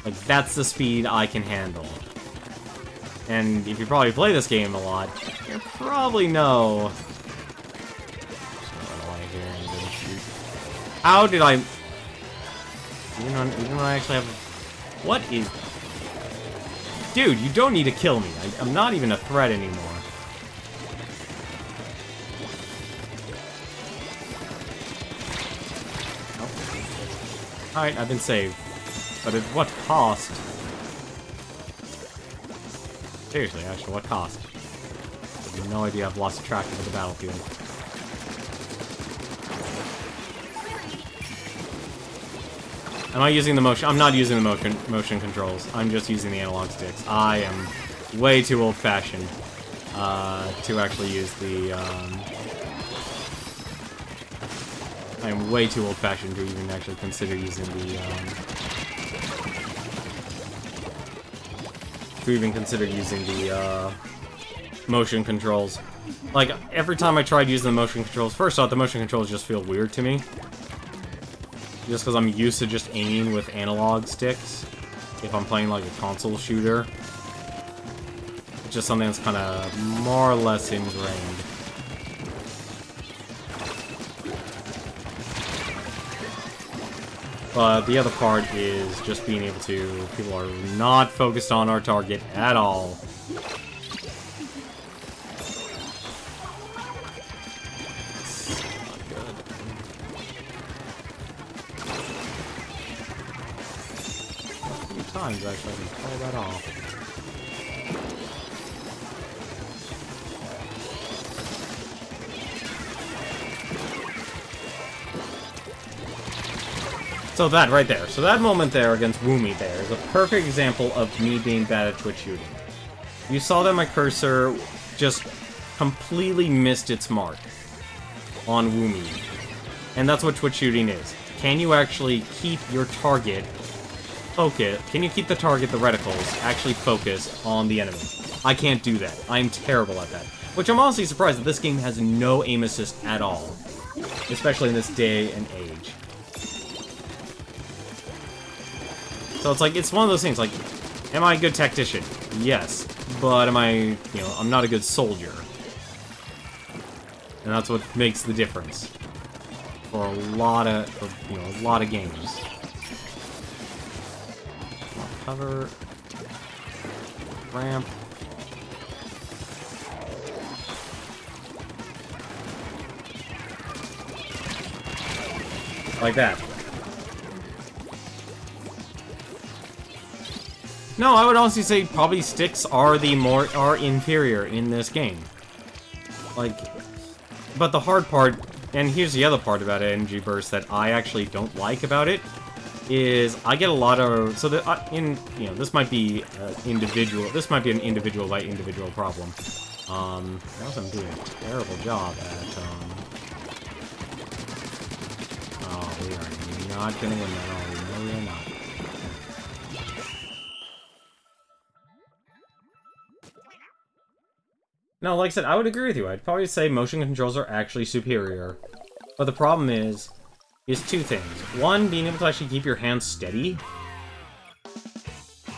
Like, that's the speed I can handle. And if you probably play this game a lot, you probably know... How did I... Even when I actually have... What is... Dude, you don't need to kill me. I'm not even a threat anymore. Alright, I've been saved. But at what cost? Seriously, actually, what cost? I have no idea. I've lost track of the battlefield. Am I using the motion? I'm not using the motion controls. I'm just using the analog sticks. I am way too old-fashioned to actually use the... I am way too old-fashioned to even actually consider using the... motion controls. Like, every time I tried using the motion controls, first off, the motion controls just feel weird to me. Just because I'm used to just aiming with analog sticks. If I'm playing, like, a console shooter. It's just something that's kind of more or less ingrained. But the other part is just being able to... People are not focused on our target at all. Times actually I can pull that off. So that right there, so that moment there against Woomy there is a perfect example of me being bad at twitch shooting. You saw that my cursor just completely missed its mark on Woomy. And that's what twitch shooting is. Can you actually keep your target focus? Can you keep the target, the reticles, actually focused on the enemy? I can't do that. I'm terrible at that. Which I'm honestly surprised that this game has no aim assist at all. Especially in this day and age. So it's like, it's one of those things, like, am I a good tactician? Yes. But am I, you know, I'm not a good soldier. And that's what makes the difference. For a lot of, you know, a lot of games. Cover. Ramp. Like that. No, I would honestly say probably sticks are inferior in this game. Like, but the hard part, and here's the other part about Energy Burst that I actually don't like about it, is I get a lot of, so that you know, this might be individual. This might be an individual by individual problem. I also am doing a terrible job at. Oh, we are not gonna win that. Oh, no, we are not. No, like I said, I would agree with you. I'd probably say motion controls are actually superior. But the problem is two things. One, being able to actually keep your hands steady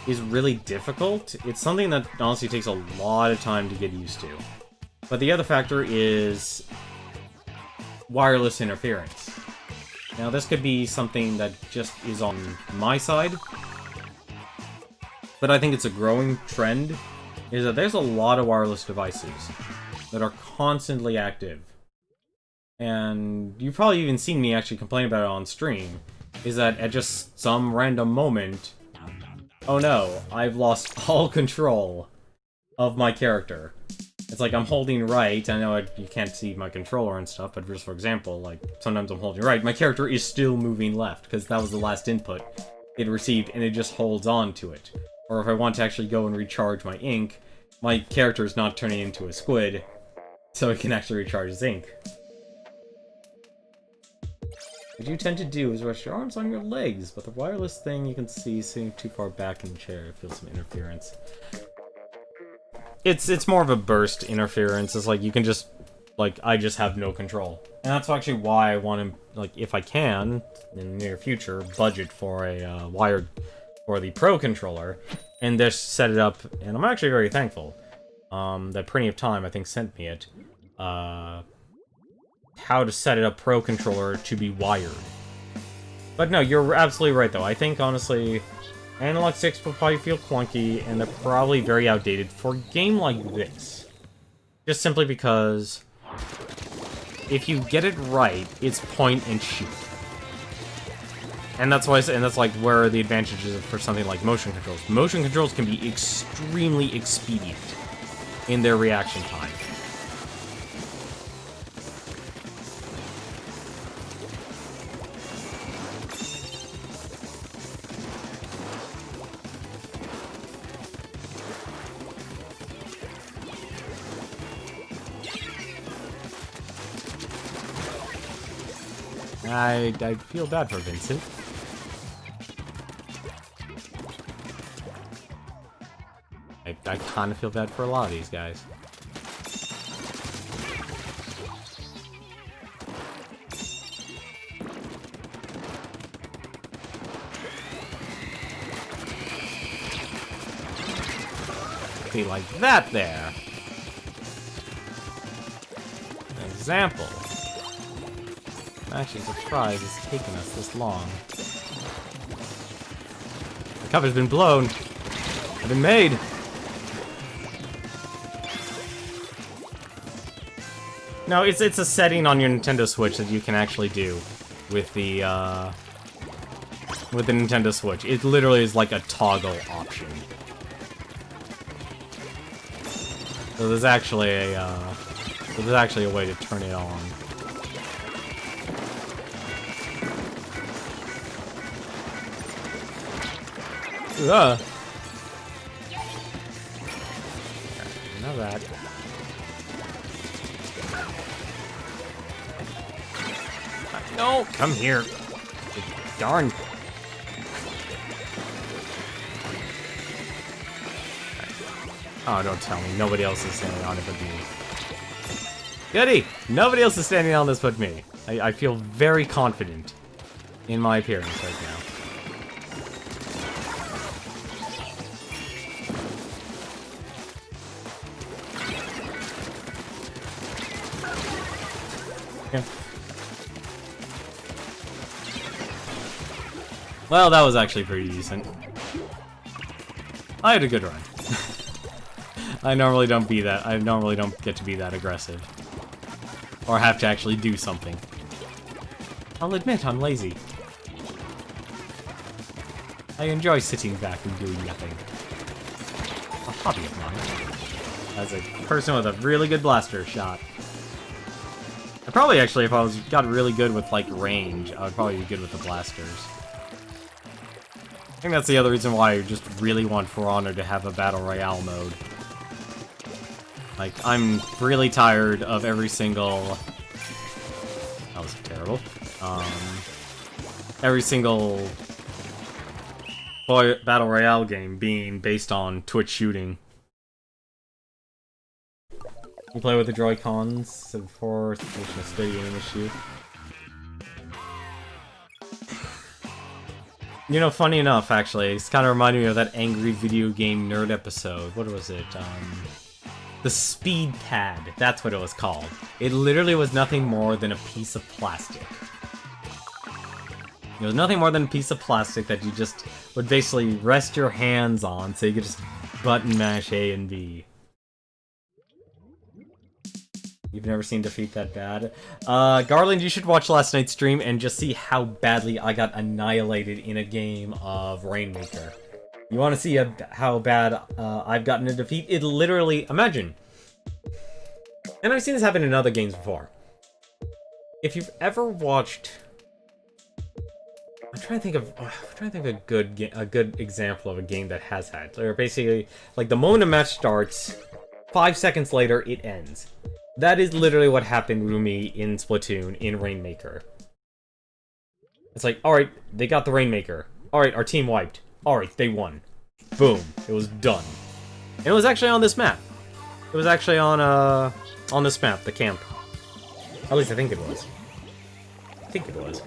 is really difficult. It's something that honestly takes a lot of time to get used to. But the other factor is wireless interference. Now, this could be something that just is on my side, but I think it's a growing trend, is that there's a lot of wireless devices that are constantly active. And you've probably even seen me actually complain about it on stream, is that at just some random moment, oh no, I've lost all control of my character. It's like I'm holding right, I know you can't see my controller and stuff, but just for example, like, sometimes I'm holding right, my character is still moving left, because that was the last input it received, and it just holds on to it. Or if I want to actually go and recharge my ink, my character is not turning into a squid, so it can actually recharge his ink. What you tend to do is rest your arms on your legs, but the wireless thing you can see sitting too far back in the chair feels some interference. It's more of a burst interference. It's like you can just, like, I just have no control. And that's actually why I want to, like, if I can, in the near future, budget for a wired, for the Pro controller, and just set it up, and I'm actually very thankful that Plenty of Time, I think, sent me it, how to set it up Pro controller to be wired. But no, you're absolutely right, though. I think, honestly, analog sticks will probably feel clunky, and they're probably very outdated for a game like this. Just simply because if you get it right, it's point and shoot. And that's why, and that's like where the advantages for something like motion controls. Motion controls can be extremely expedient in their reaction time. I feel bad for Vincent. I kind of feel bad for a lot of these guys. See, like that there. An example. I'm actually surprised it's taken us this long. The cover's been blown. I've been made. No, it's a setting on your Nintendo Switch that you can actually do with the Nintendo Switch. It literally is like a toggle option. So there's actually a way to turn it on. Ugh. You know that. No, come here. Darn. Oh, don't tell me. Nobody else is standing on it but me. Goody! Nobody else is standing on this but me. I feel very confident in my appearance right now. Yeah. Well, that was actually pretty decent. I had a good run. I normally don't get to be that aggressive. Or have to actually do something. I'll admit I'm lazy. I enjoy sitting back and doing nothing. A hobby of mine. As a person with a really good blaster shot. I probably actually, if I got really good with like range, I would probably be good with the blasters. I think that's the other reason why I just really want For Honor to have a Battle Royale mode. Like, I'm really tired of every single... That was terrible. Every single Battle Royale game being based on Twitch shooting. You play with the Joy-Cons before a steady aim issue. You know, funny enough, actually, it's kind of reminding me of that angry video game nerd episode. What was it? The speed pad, that's what it was called. It literally was nothing more than a piece of plastic. It was nothing more than a piece of plastic that you just would basically rest your hands on so you could just button mash A and B. You've never seen Defeat that bad? Garland, you should watch last night's stream and just see how badly I got annihilated in a game of Rainmaker. You want to see how bad I've gotten a defeat? It literally... Imagine. And I've seen this happen in other games before. If you've ever watched... I'm trying to think of a good example of a game that has had. Where basically, like, the moment a match starts, 5 seconds later, it ends. That is literally what happened with me in Splatoon in Rainmaker. It's like, alright, they got the Rainmaker. Alright, our team wiped. Alright, they won. Boom. It was done. And it was actually on this map. It was actually on this map, the camp. At least I think it was. I think it was.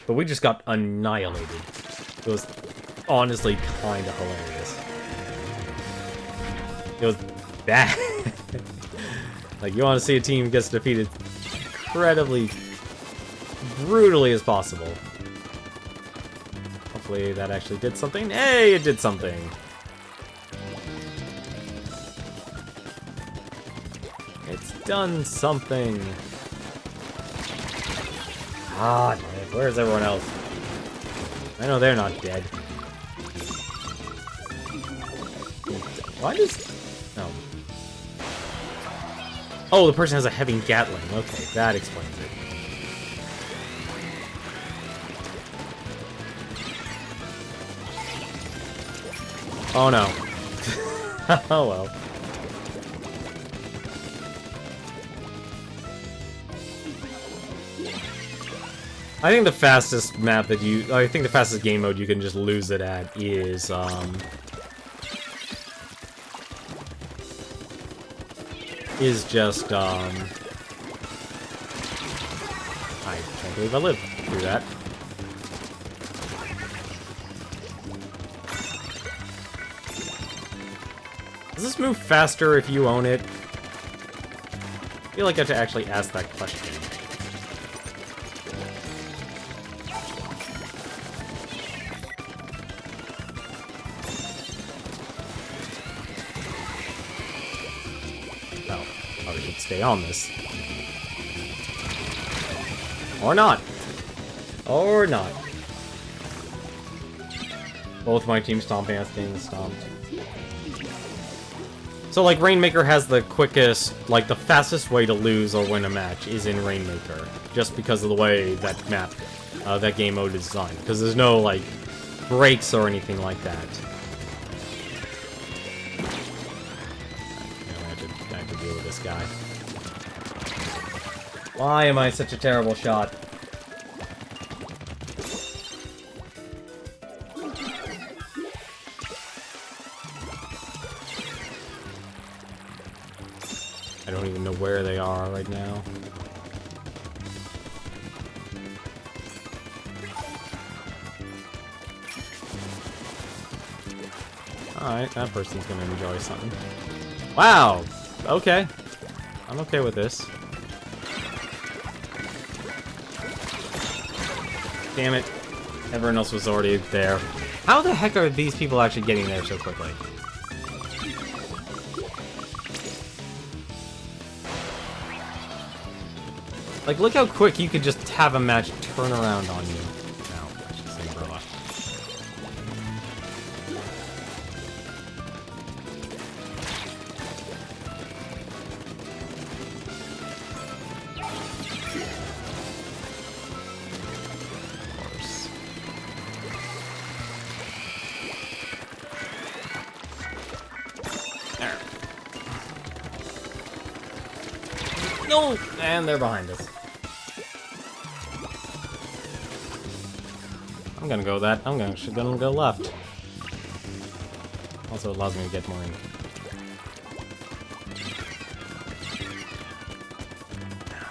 But we just got annihilated. It was honestly kinda hilarious. It was bad. Like, you want to see a team gets defeated incredibly brutally as possible. Hopefully that actually did something. Hey, it did something! It's done something! Ah, man, where's everyone else? I know they're not dead. Why does... No. Oh, the person has a heavy Gatling. Okay, that explains it. Oh no. Oh well. I think the fastest map that I think the fastest game mode you can just lose it at is, just, I can't believe I lived through that. Does this move faster if you own it? I feel like I have to actually ask that question. Stay on this. Or not. Or not. Both my team stomping us being stomped. So, like, Rainmaker has the quickest, like, the fastest way to lose or win a match is in Rainmaker. Just because of the way that map, that game mode is designed. Because there's no, like, breaks or anything like that. I have to deal with this guy. Why am I such a terrible shot? I don't even know where they are right now. Alright, that person's gonna enjoy something. Wow! Okay. I'm okay with this. Damn it. Everyone else was already there. How the heck are these people actually getting there so quickly? Like, look how quick you could just have a match turn around on you. No, I should say umbrella. No! And they're behind us. I'm gonna go that. I'm gonna go left. Also, it allows me to get more in.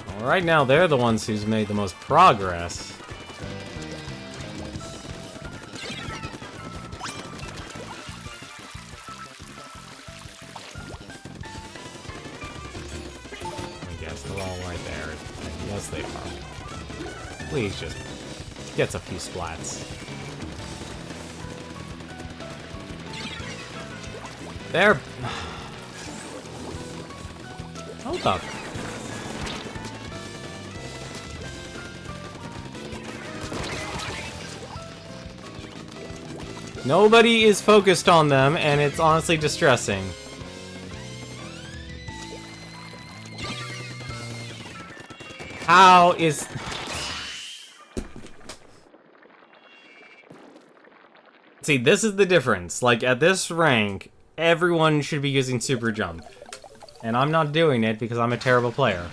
Well, right now, they're the ones who's made the most progress. Yes, they are. Please just get a few splats. There. Hold up. Nobody is focused on them, and it's honestly distressing. How is... See, this is the difference. Like, at this rank, everyone should be using Super Jump. And I'm not doing it because I'm a terrible player.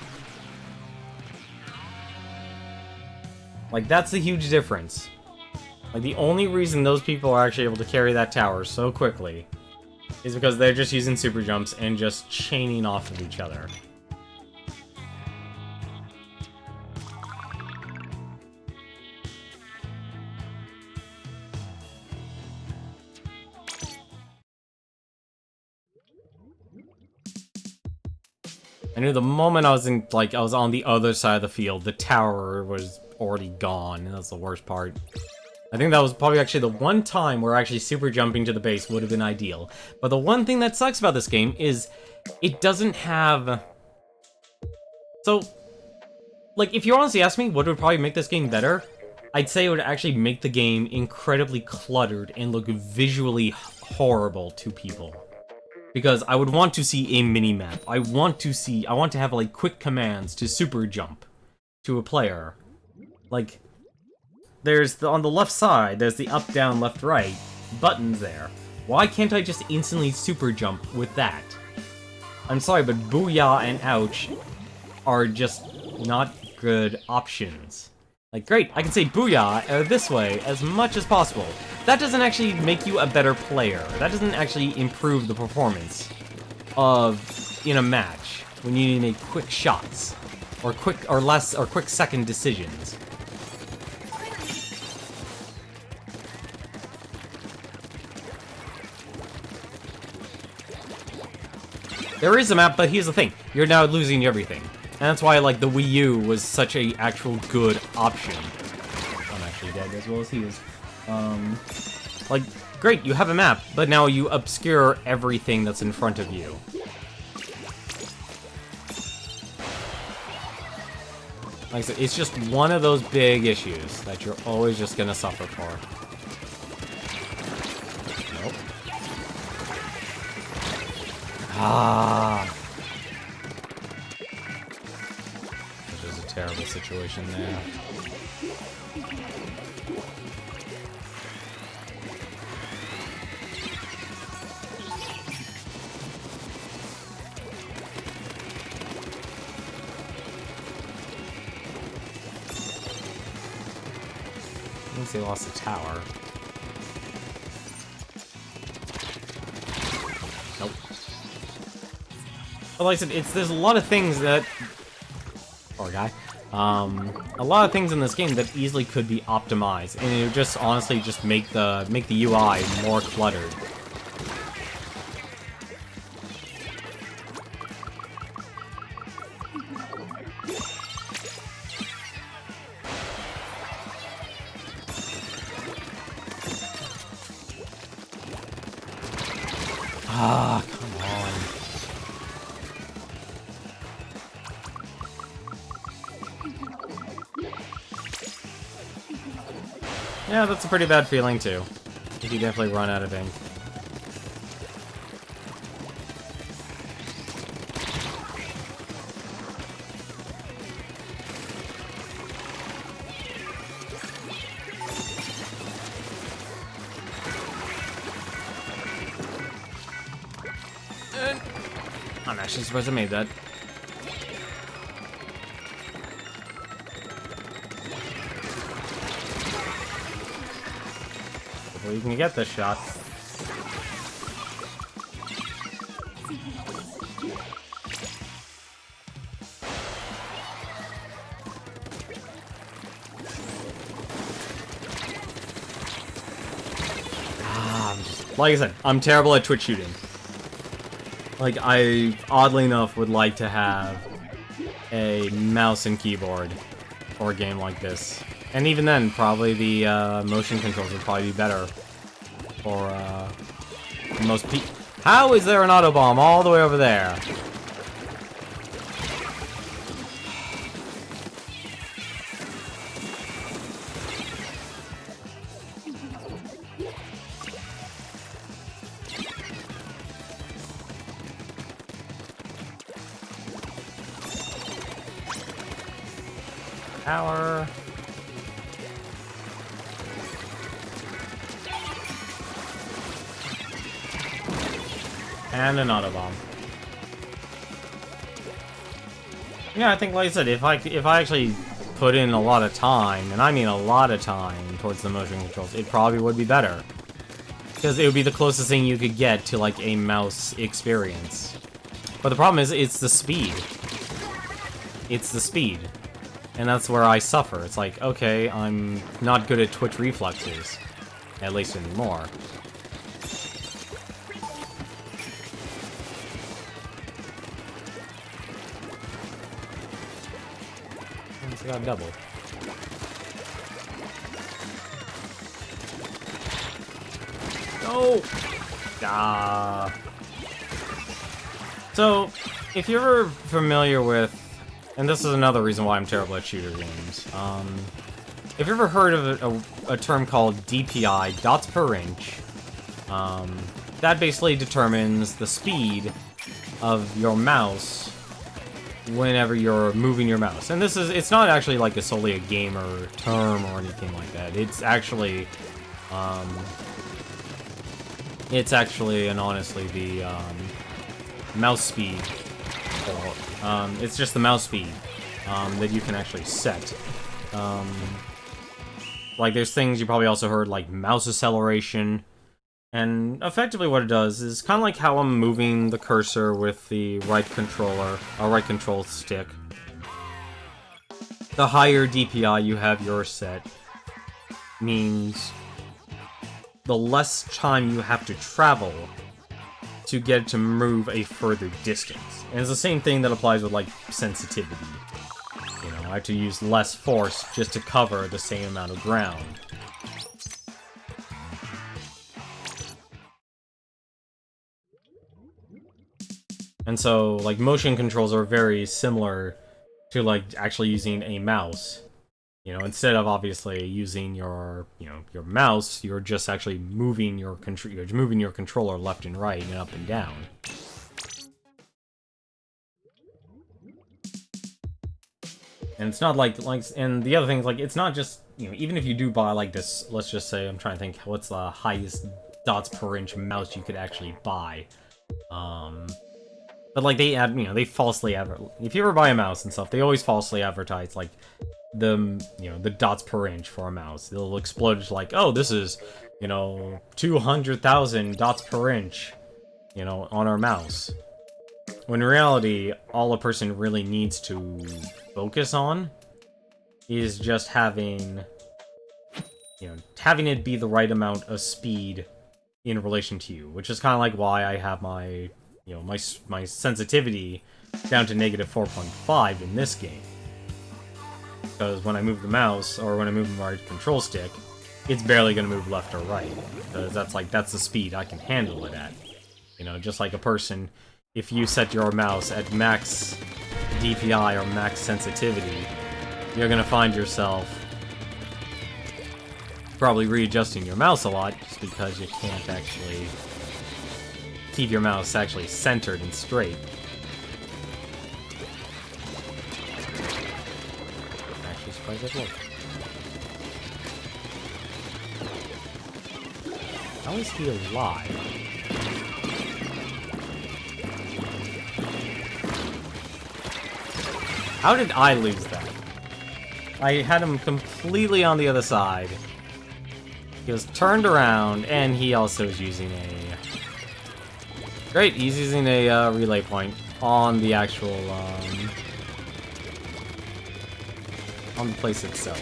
Like, that's a huge difference. Like, the only reason those people are actually able to carry that tower so quickly is because they're just using super jumps and just chaining off of each other. I knew the moment I was on the other side of the field, the tower was already gone, and that's the worst part. I think that was probably actually the one time where actually super jumping to the base would have been ideal. But the one thing that sucks about this game is it doesn't have... So, like, if you honestly ask me what would probably make this game better, I'd say it would actually make the game incredibly cluttered and look visually horrible to people. Because I would want to see a mini-map. I want to have, like, quick commands to super jump to a player. Like... on the left side, there's the up, down, left, right buttons there. Why can't I just instantly super jump with that? I'm sorry, but booyah and ouch are just not good options. Like, great, I can say booyah this way as much as possible. That doesn't actually make you a better player. That doesn't actually improve the performance in a match when you need to make quick shots or quick second decisions. There is a map, but here's the thing. You're now losing everything. And that's why, like, the Wii U was such a actual good option. I'm actually dead as well as he is. Like, great, you have a map, but now you obscure everything that's in front of you. Like I said, it's just one of those big issues that you're always just gonna suffer for. Nope. Ah. Which is a terrible situation there. At least they lost the tower. Nope. But like I said, there's a lot of things that... Poor guy. A lot of things in this game that easily could be optimized, and it would just honestly just make the UI more cluttered. Ah, come on. Yeah, that's a pretty bad feeling, too. If you definitely run out of ink. I'm actually surprised I made that. Hopefully you can get this shot. Like I said, I'm terrible at twitch shooting. Like, I, oddly enough, would like to have a mouse and keyboard for a game like this. And even then, probably the motion controls would probably be better for most people. How is there an auto bomb all the way over there? Power. And an auto bomb. Yeah, I think, like I said, if I actually put in a lot of time, and I mean a lot of time, towards the motion controls, it probably would be better. Because it would be the closest thing you could get to, like, a mouse experience. But the problem is, it's the speed. It's the speed. And that's where I suffer. It's like, okay, I'm not good at twitch reflexes. At least anymore. It's got double. No! Ah. So, if you're ever familiar with, and this is another reason why I'm terrible at shooter games, if you've ever heard of a term called DPI, dots per inch, that basically determines the speed of your mouse whenever you're moving your mouse. And it's not actually like solely a gamer term or anything like that. It's actually, and honestly the, mouse speed. It's just the mouse speed, that you can actually set. Like, there's things you probably also heard, like mouse acceleration. And effectively what it does is kind of like how I'm moving the cursor with the right controller, or right control stick. The higher DPI you have yours set means the less time you have to travel to get it to move a further distance. And it's the same thing that applies with, like, sensitivity. You know, I have to use less force just to cover the same amount of ground. And so, like, motion controls are very similar to, like, actually using a mouse. You know, instead of obviously using your, your mouse, you're just actually moving your controller left and right and up and down. And it's not like, and the other thing is, like, it's not just, even if you do buy, like, this, let's just say, I'm trying to think, what's the highest dots per inch mouse you could actually buy? But, like, they add, they falsely advertise, if you ever buy a mouse and stuff, they always falsely advertise, like, the dots per inch for a mouse. They'll explode to, like, oh, this is, 200,000 dots per inch, on our mouse. When in reality, all a person really needs to focus on is just having, having it be the right amount of speed in relation to you, which is kind of like why I have my, my sensitivity down to negative 4.5 in this game. Because when I move the mouse, or when I move my control stick, it's barely going to move left or right. Because that's the speed I can handle it at. Just like a person, if you set your mouse at max DPI or max sensitivity, you're going to find yourself probably readjusting your mouse a lot, just because you can't actually keep your mouse actually centered and straight. Actually surprised that worked. How is he alive? How did I lose that? I had him completely on the other side. He was turned around, and he also is using a... Great, he's using a relay point on the actual, on the place itself.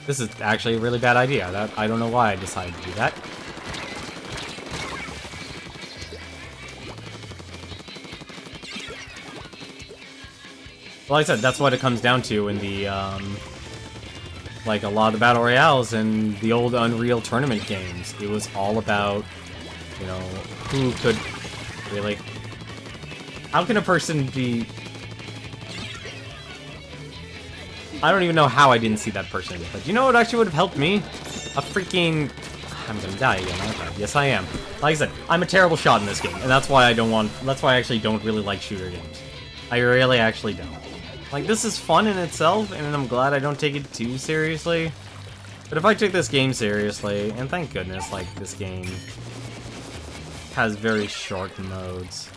This is actually a really bad idea. I don't know why I decided to do that. like I said, that's what it comes down to in the, like a lot of the Battle Royales and the old Unreal Tournament games. It was all about, you know, who could really... How can a person be... I don't even know how I didn't see that person, but you know what actually would have helped me? A freaking... I'm gonna die again, aren't I? Yes, I am. Like I said, I'm a terrible shot in this game, and that's why I don't want... That's why I actually don't really like shooter games. I really actually don't. Like, this is fun in itself, and I'm glad I don't take it too seriously. But if I took this game seriously, and thank goodness, like, this game has very short modes.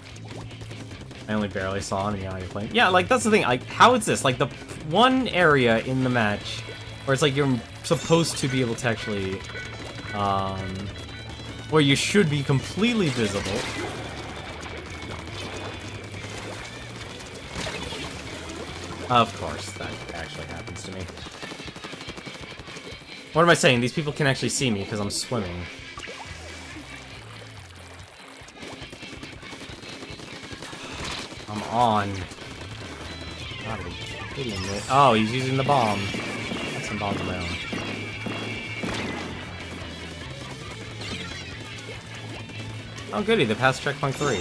I only barely saw any audio playing. Yeah, like, that's the thing. Like, how is this? Like, the one area in the match where it's like you're supposed to be able to actually, where you should be completely visible. Of course, that actually happens to me. What am I saying? These people can actually see me because I'm swimming. I'm on. Gotta be kidding me. Oh, he's using the bomb. Got some bombs of my own. Oh goody, they passed checkpoint 3.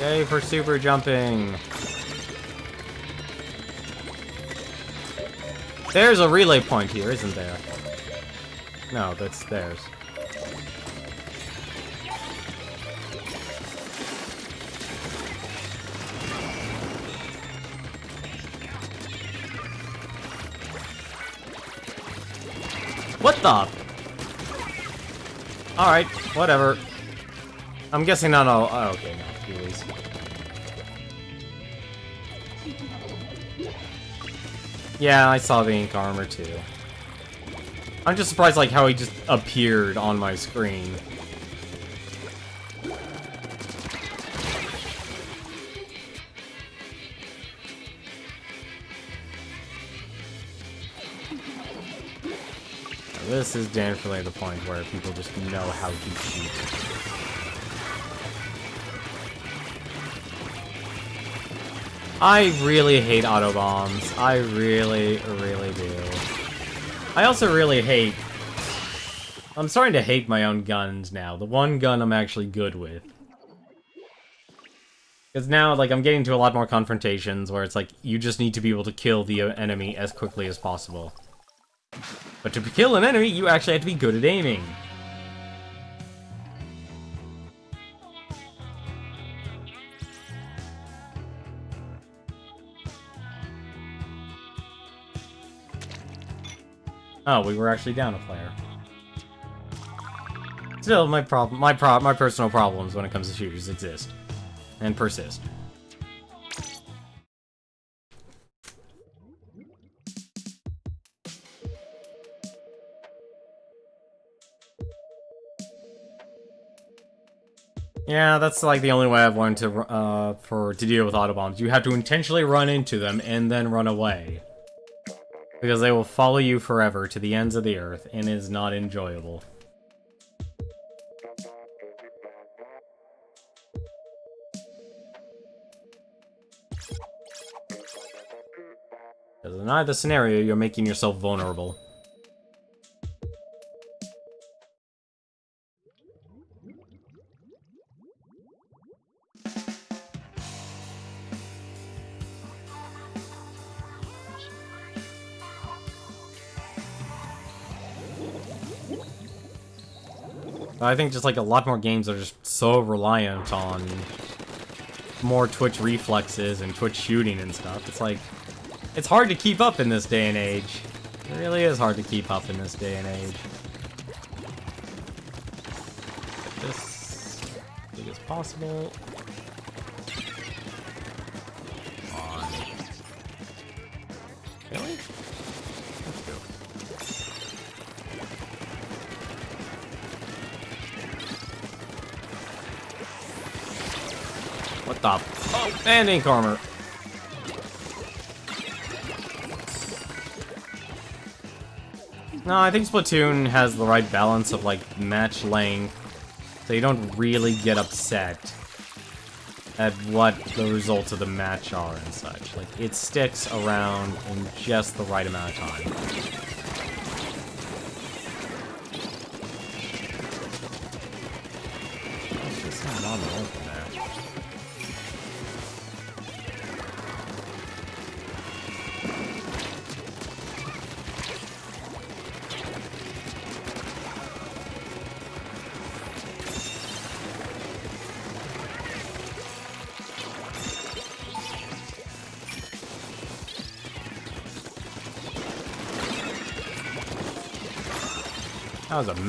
Yay for super jumping! There's a relay point here, isn't there? No, that's theirs. What the? Alright, whatever. I'm guessing not all. Oh, okay, no, please. Yeah, I saw the ink armor too. I'm just surprised, like, how he just appeared on my screen. This is definitely the point where people just know how to shoot. I really hate auto bombs. I really, really do. I also really hate... I'm starting to hate my own guns now. The one gun I'm actually good with. Because now, like, I'm getting to a lot more confrontations where it's like, you just need to be able to kill the enemy as quickly as possible. But to kill an enemy, you actually have to be good at aiming. Oh, we were actually down a player. Still, my personal problems when it comes to shooters exist. And persist. Yeah, that's like the only way I've learned to deal with autobombs. You have to intentionally run into them and then run away. Because they will follow you forever to the ends of the earth, and it is not enjoyable. Because in either scenario, you're making yourself vulnerable. I think just like a lot more games are just so reliant on more Twitch reflexes and Twitch shooting and stuff. It's like, it's hard to keep up in this day and age. It really is hard to keep up in this day and age. This as big as possible. Come on. Really? Let's go. What the? Oh, and ink armor. No, I think Splatoon has the right balance of, like, match length, so you don't really get upset at what the results of the match are and such. Like, it sticks around in just the right amount of time. There's just something on the open there.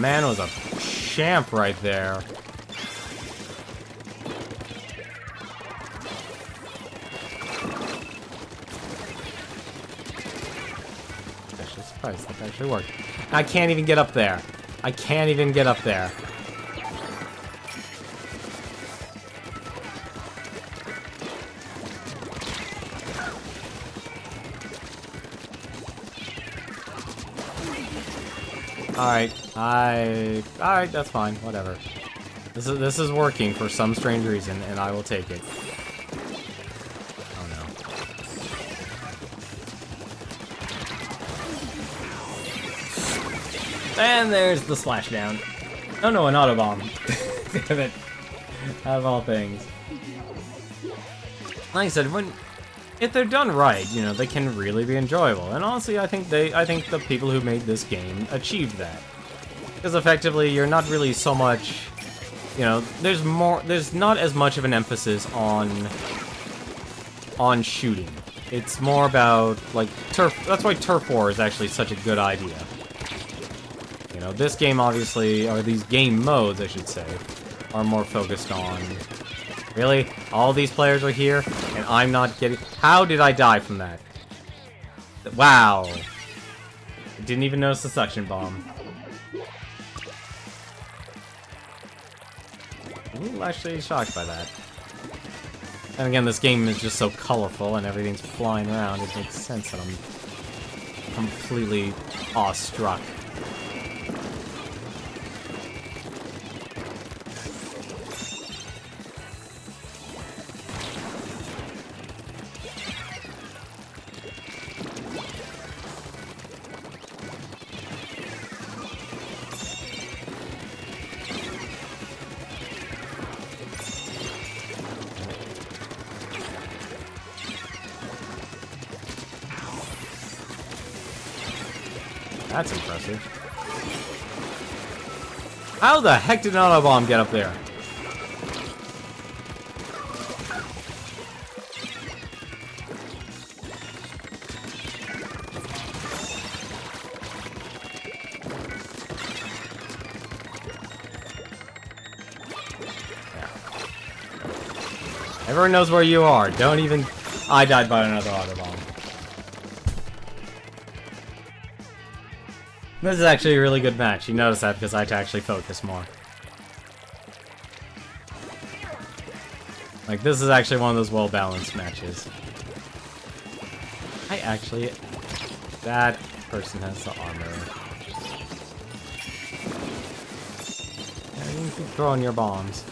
That was a champ right there. Actually surprised that actually worked. I can't even get up there. I can't even get up there. Alright, that's fine, whatever. This is working for some strange reason, and I will take it. Oh no. And there's the splashdown. Oh no, an auto bomb. Damn it. Out of all things. Like I said, if they're done right, you know, they can really be enjoyable. And honestly, I think the people who made this game achieved that. Because effectively, you're not really so much, you know, there's not as much of an emphasis on shooting. It's more about, like, that's why Turf War is actually such a good idea. You know, this game obviously, or these game modes, I should say, are more focused on... Really? All these players are here, and I'm not getting... How did I die from that? Wow. I didn't even notice the suction bomb. I'm actually shocked by that. And again, this game is just so colorful and everything's flying around, it makes sense that I'm completely awestruck. That's impressive. How the heck did an auto bomb get up there? Everyone knows where you are. Don't even... I died by another auto bomb. This is actually a really good match. You notice that because I had to actually focus more. Like, this is actually one of those well-balanced matches. That person has the armor. Yeah, you can keep throwing your bombs.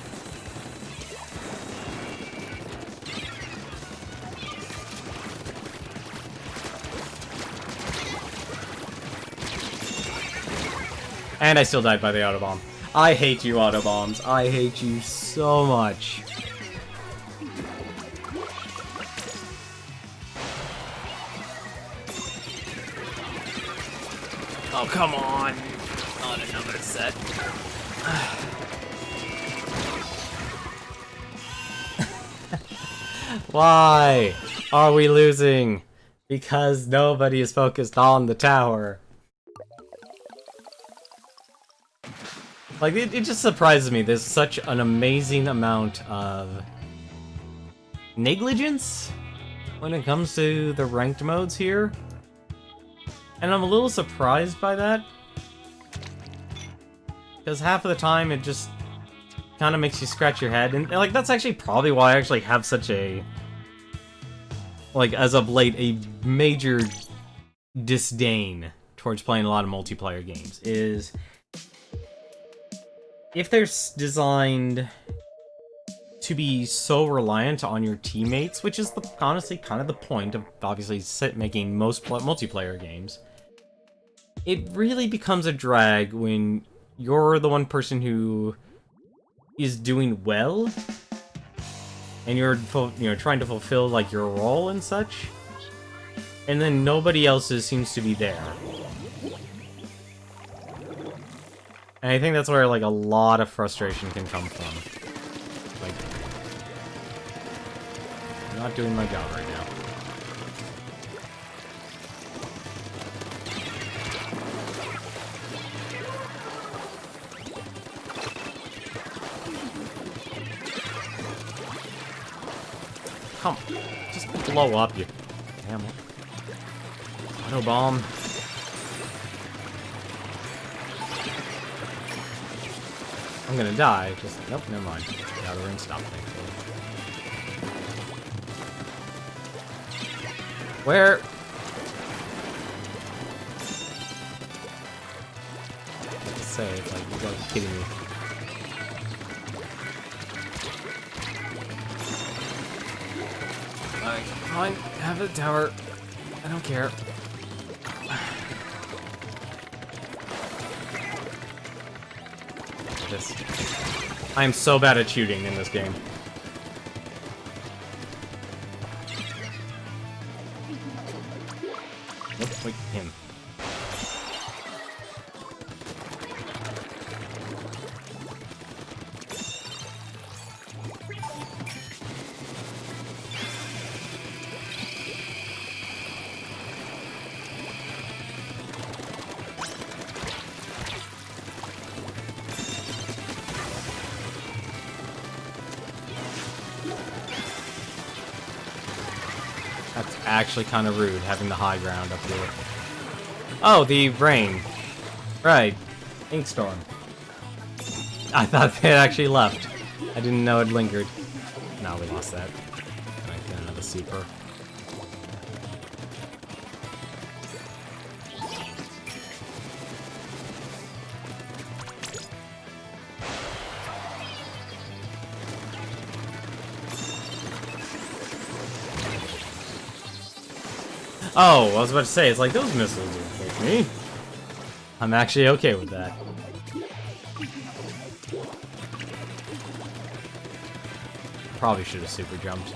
And I still died by the autobomb. I hate you, autobombs. I hate you so much. Oh, come on. Not another set. Why are we losing? Because nobody is focused on the tower. Like, it just surprises me. There's such an amazing amount of negligence when it comes to the ranked modes here. And I'm a little surprised by that. Because half of the time it just kind of makes you scratch your head. And, like, that's actually probably why I actually have such a... like, as of late, a major disdain towards playing a lot of multiplayer games. Is... if they're designed to be so reliant on your teammates, which is honestly kind of the point of obviously making most multiplayer games. It really becomes a drag when you're the one person who is doing well, and you're trying to fulfill like your role and such, and then nobody else seems to be there. And I think that's where like a lot of frustration can come from. Like, I'm not doing my job right now. Come, just blow up, you camel. No bomb. I'm gonna die. Just nope, never mind. The outer ring stopped, thankfully. Where? I have to say, it's like, you gotta be kidding me. Alright, fine. Have the tower. I don't care. This. I am so bad at shooting in this game. Nope, wait, him. That's actually kind of rude, having the high ground up here. Oh, the rain. Right. Inkstorm. I thought they had actually left. I didn't know it lingered. No, we lost that. Right, get another super. Oh, I was about to say, it's like those missiles will take me. I'm actually okay with that. Probably should have super jumped.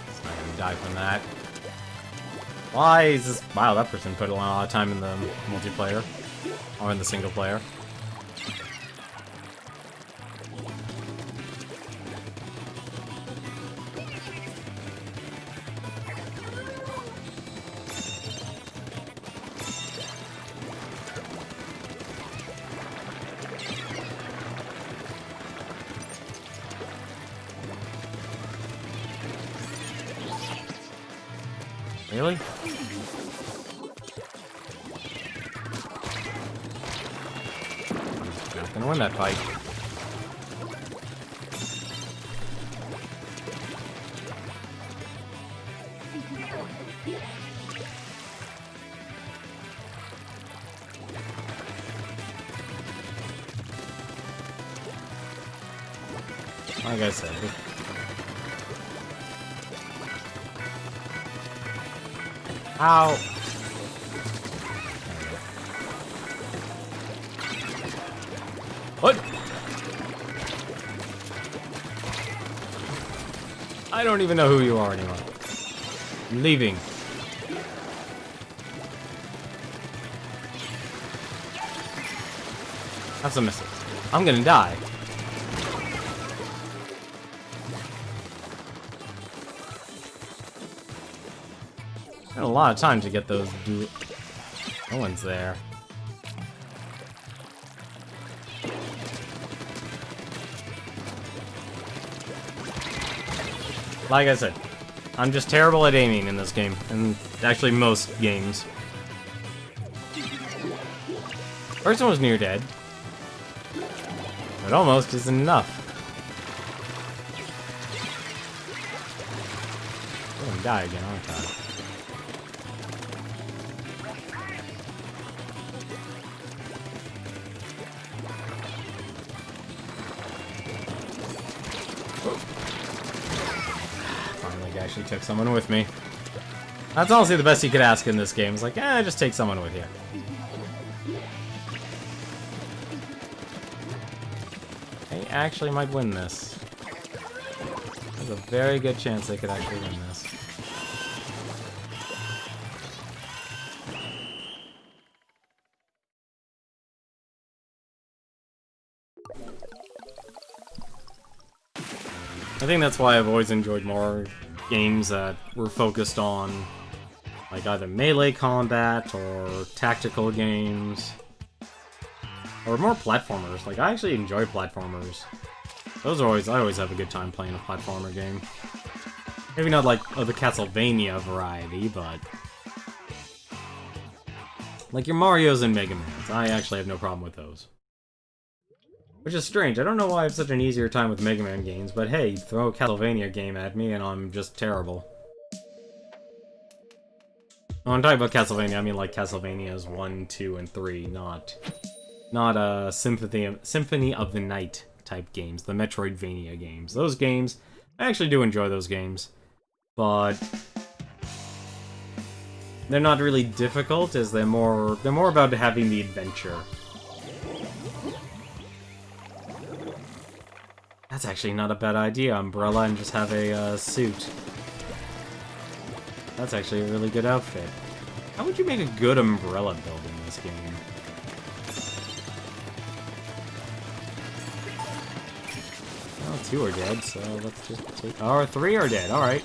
It's not gonna die from that. Why is this? Wow, that person put a lot of time in the multiplayer. Or in the single player. Really? Not gonna win that fight. Like I said. Ow! What? I don't even know who you are anymore. I'm leaving. Have some missiles. I'm gonna die. Had a lot of time to get those. No one's there. Like I said, I'm just terrible at aiming in this game, and actually most games. First one was near dead, but almost isn't enough. I'm gonna die again, aren't I? actually took someone with me. That's honestly the best you could ask in this game. It's like, just take someone with you. They actually might win this. There's a very good chance they could actually win this. I think that's why I've always enjoyed more games that were focused on like either melee combat or tactical games. Or more platformers. Like, I actually enjoy platformers. Those are I always have a good time playing a platformer game. Maybe not like of the Castlevania variety, but like your Marios and Mega Mans. I actually have no problem with those. Which is strange. I don't know why I have such an easier time with Mega Man games, but hey, throw a Castlevania game at me and I'm just terrible. When I'm talking about Castlevania, I mean like Castlevanias 1, 2, and 3, not Symphony of the Night type games, the Metroidvania games. Those games, I actually do enjoy those games, but they're not really difficult, as they're more about having the adventure. That's actually not a bad idea, umbrella, and just have a suit. That's actually a really good outfit. How would you make a good umbrella build in this game? Well, 2 are dead, so let's just take... Oh, 3 are dead, alright.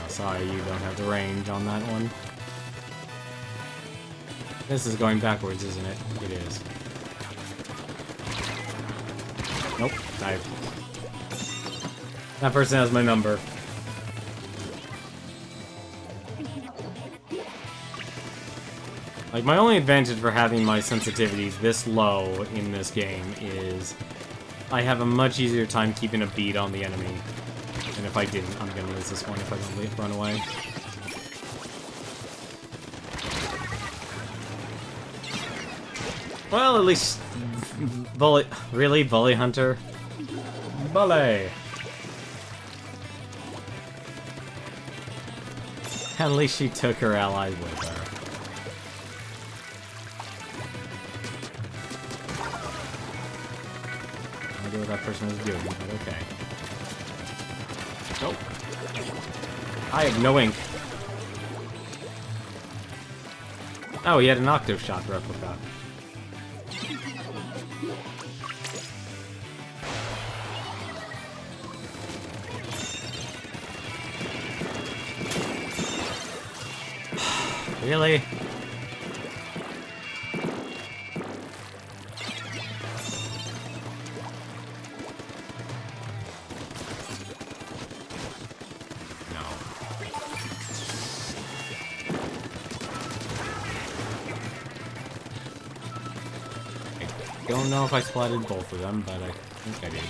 Sorry, you don't have the range on that one. This is going backwards, isn't it? It is. Nope, dive. That person has my number. Like, my only advantage for having my sensitivities this low in this game is I have a much easier time keeping a beat on the enemy. And if I didn't, I'm gonna lose this one if I don't run away. Well, at least... Bully... Really? Bully Hunter? Bully! At least she took her allies with her. I don't know what that person was doing, but okay. Nope. I have no ink. Oh, he had an Octave Shot replica. Really? I don't know if I splatted both of them, but I think I did.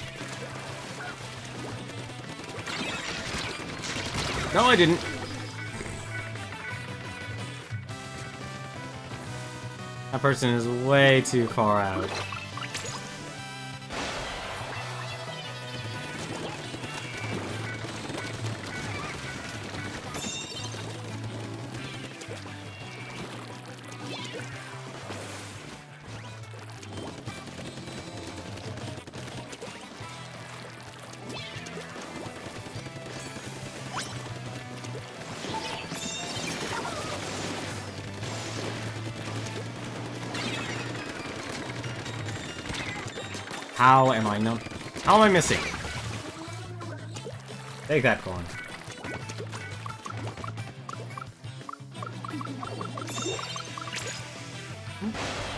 No, I didn't. That person is way too far out. How am I not? How am I missing? Take that, Corn.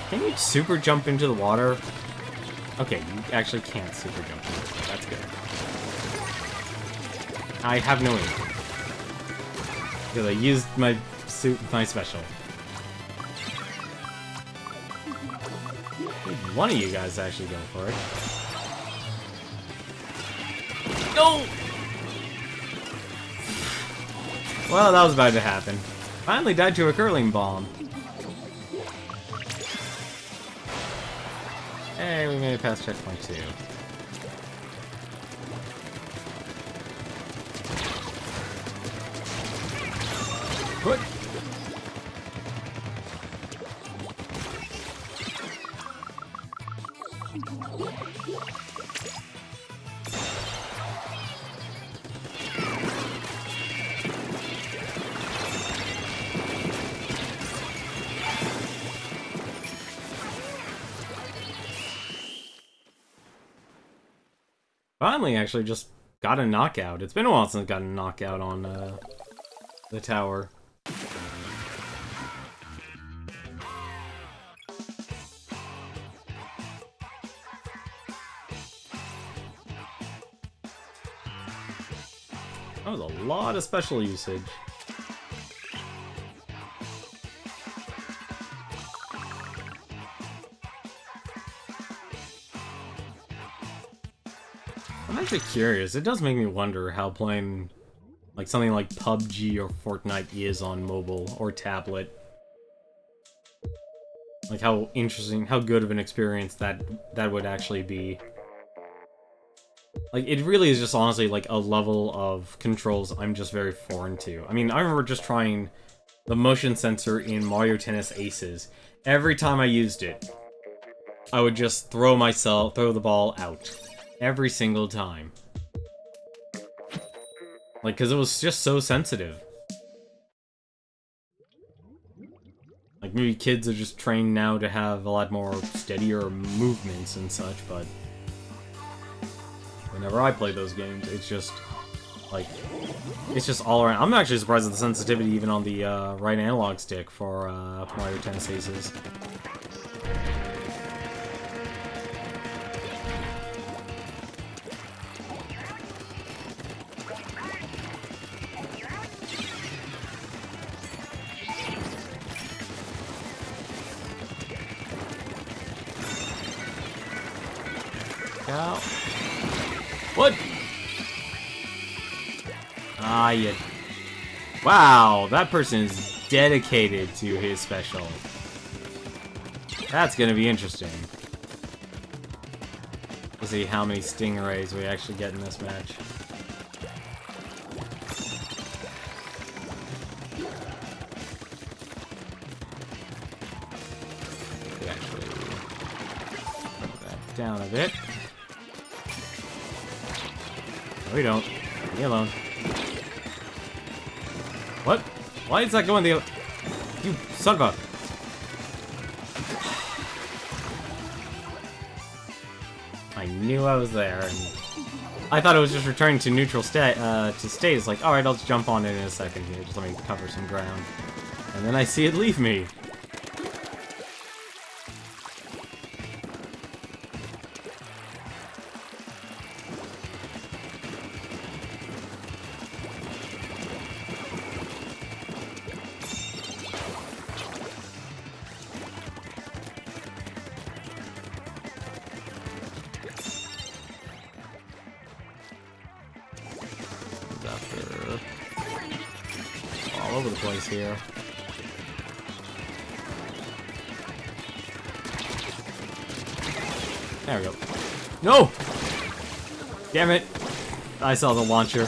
Can you super jump into the water? Okay, you actually can't super jump into the water. That's good. I have no aim. Because I used my suit, my special. One of you guys actually go for it. No! Well, that was about to happen. Finally died to a curling bomb. Hey, we made it past checkpoint 2. Good. Finally, actually, just got a knockout. It's been a while since I got a knockout on the tower. That was a lot of special usage. I'm actually curious. It does make me wonder how playing like something like PUBG or Fortnite is on mobile or tablet. Like how interesting, how good of an experience that would actually be. Like, it really is just honestly like a level of controls I'm just very foreign to. I mean, I remember just trying the motion sensor in Mario Tennis Aces. Every time I used it, I would just throw the ball out. Every single time. Like, because it was just so sensitive. Like, maybe kids are just trained now to have a lot more steadier movements and such, but whenever I play those games, it's just, like, it's just all around. I'm actually surprised at the sensitivity even on the right analog stick for Mario Tennis Aces. Ow. What? Ah, yeah. Wow, that person is dedicated to his special. That's gonna be interesting. We'll see how many stingrays we actually get in this match. We actually put that down a bit. No, we don't. Leave me alone. What? Why is that going the other... You son of a... I knew I was there, and... I thought it was just returning to neutral state, It's like, alright, I'll just jump on it in a second here. Just let me cover some ground. And then I see it leave me. All over the place here. There we go. No! Damn it! I saw the launcher.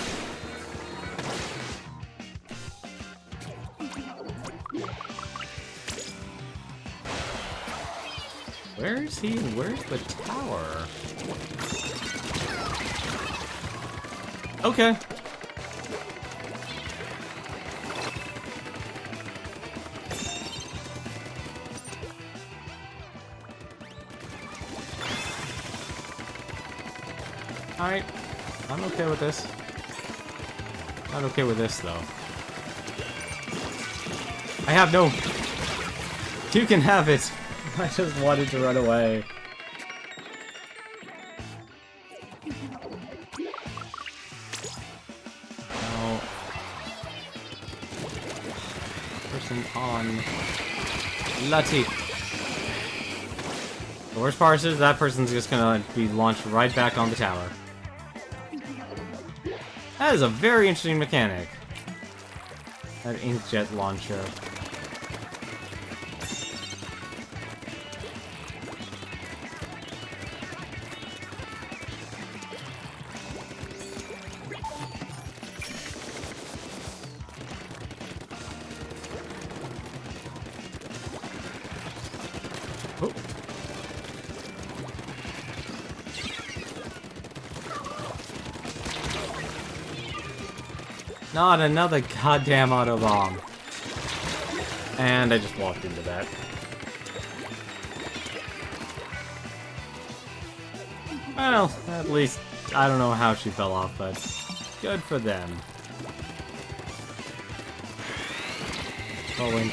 Where is he? Where's the tower? Okay. Alright, I'm okay with this. Not okay with this, though. I have no... You can have it! I just wanted to run away. No. Person on... Lutty. The worst part is that person's just gonna be launched right back on the tower. That is a very interesting mechanic. That inkjet launcher. Oh. Not another goddamn auto bomb. And I just walked into that. Well, at least I don't know how she fell off, but good for them. Rolling.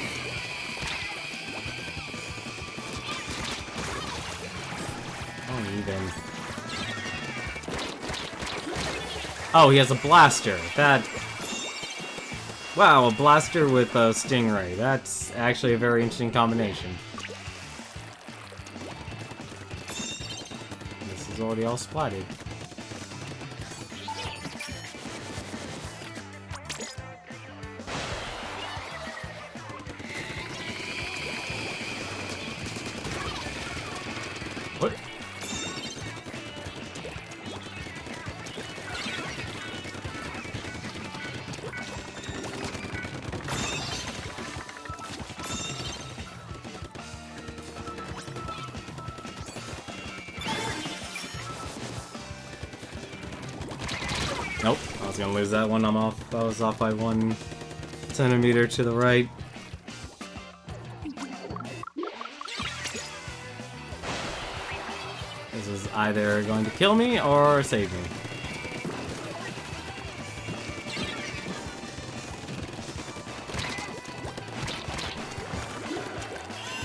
Oh, even. Oh, he has a blaster. That. Wow, a blaster with a stingray. That's actually a very interesting combination. This is already all splatted. What? Nope, I was gonna lose that one. I'm off. I was off by 1 centimeter to the right. This is either going to kill me or save me.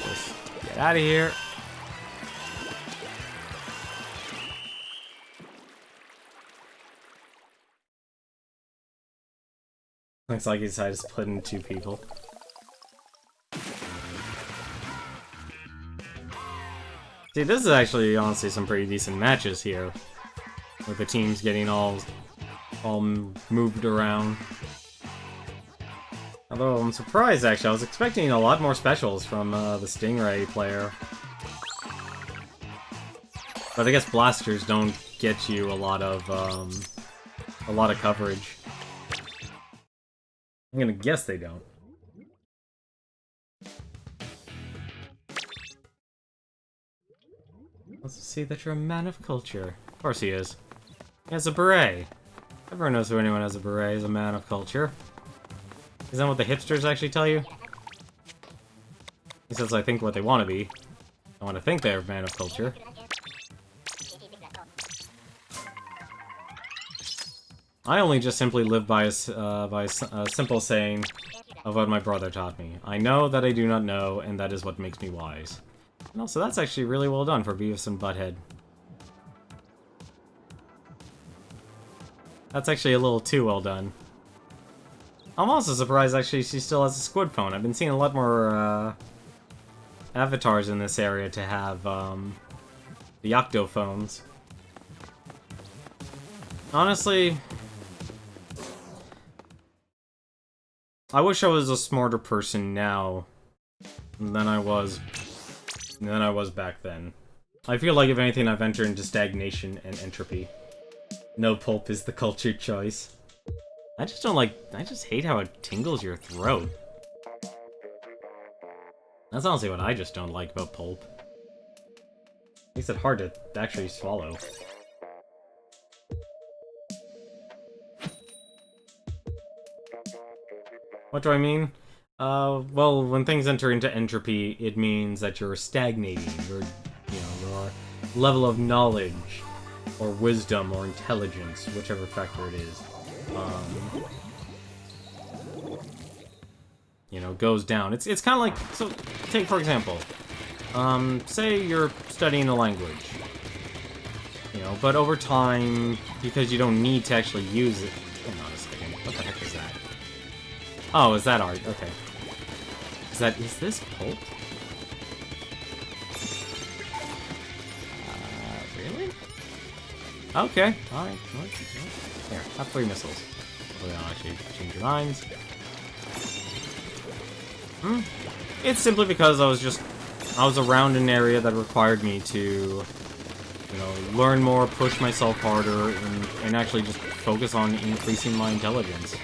Just get out of here. Looks like he decided to split into 2 people. See, this is actually, honestly, some pretty decent matches here. With the teams getting all moved around. Although, I'm surprised, actually. I was expecting a lot more specials from the Stingray player. But I guess blasters don't get you a lot of coverage. I'm gonna guess they don't. Let's see that you're a man of culture. Of course he is. He has a beret. Everyone knows who anyone has a beret is a man of culture. Isn't that what the hipsters actually tell you? He says, I think what they want to be. I want to think they're a man of culture. I only just simply live by a simple saying of what my brother taught me. I know that I do not know, and that is what makes me wise. And also, that's actually really well done for Beavis and Butthead. That's actually a little too well done. I'm also surprised, actually, she still has a squid phone. I've been seeing a lot more avatars in this area to have the octo phones. Honestly, I wish I was a smarter person now than I was back then. I feel like if anything I've entered into stagnation and entropy. No pulp is the cultured choice. I just hate how it tingles your throat. That's honestly what I just don't like about pulp. Makes it hard to actually swallow. What do I mean? Well, when things enter into entropy, it means that you're stagnating. Your level of knowledge, or wisdom, or intelligence, whichever factor it is, goes down. It's kind of like, so, take for example, say you're studying a language, but over time, because you don't need to actually use it. Hold on a second. What the heck is that? Oh, is that art? Okay. Is this pulp? Okay, alright. Here, have 3 missiles. Hopefully I'll actually change your minds. It's simply because I was around an area that required me to, you know, learn more, push myself harder, and actually just focus on increasing my intelligence.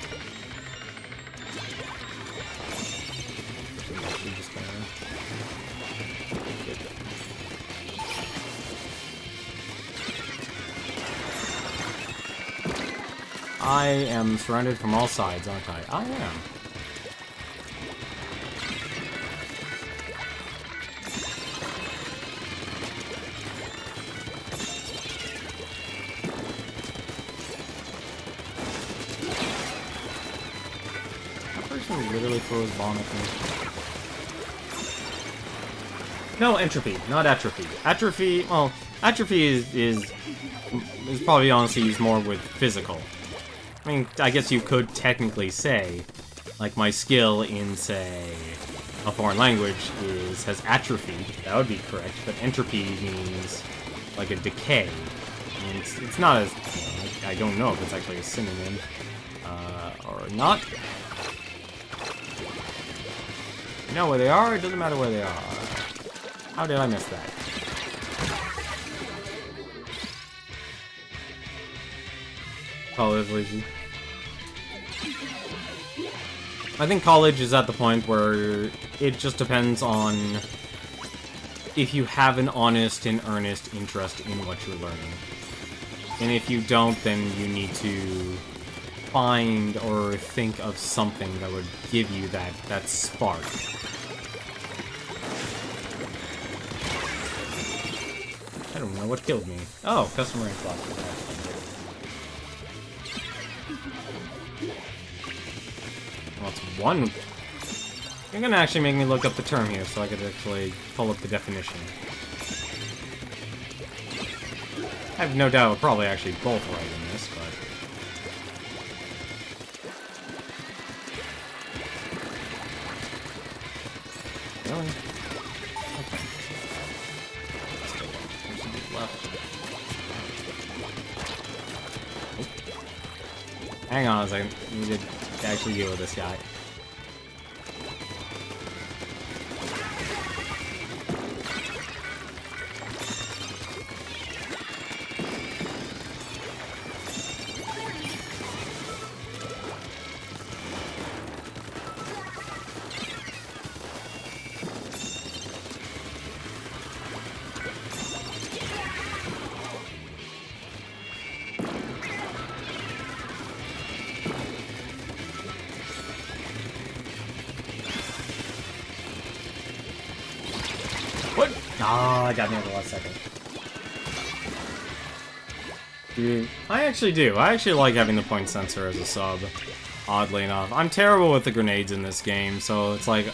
I am surrounded from all sides, aren't I? I am. That person literally throws a bomb at me. No, entropy, not atrophy. Atrophy, well, atrophy is probably honestly used more with physical. I mean, I guess you could technically say, like, my skill in, say, a foreign language has atrophied. That would be correct, but entropy means, like, a decay. And it's not as, you know, I don't know if it's actually a synonym, or not. You know where they are, it doesn't matter where they are. How did I miss that? College lazy. I think college is at the point where it just depends on if you have an honest and earnest interest in what you're learning. And if you don't, then you need to find or think of something that would give you that spark. I don't know what killed me. Oh, custom range block. Well, it's one. You're gonna actually make me look up the term here so I could actually pull up the definition. I have no doubt we're probably actually both right in this, but... Really? Okay. There's some left. Oh. Hang on a second. We need to actually deal with this guy. Ah, I got me at the last second. Dude, I actually do. I actually like having the point sensor as a sub, oddly enough. I'm terrible with the grenades in this game, so it's like...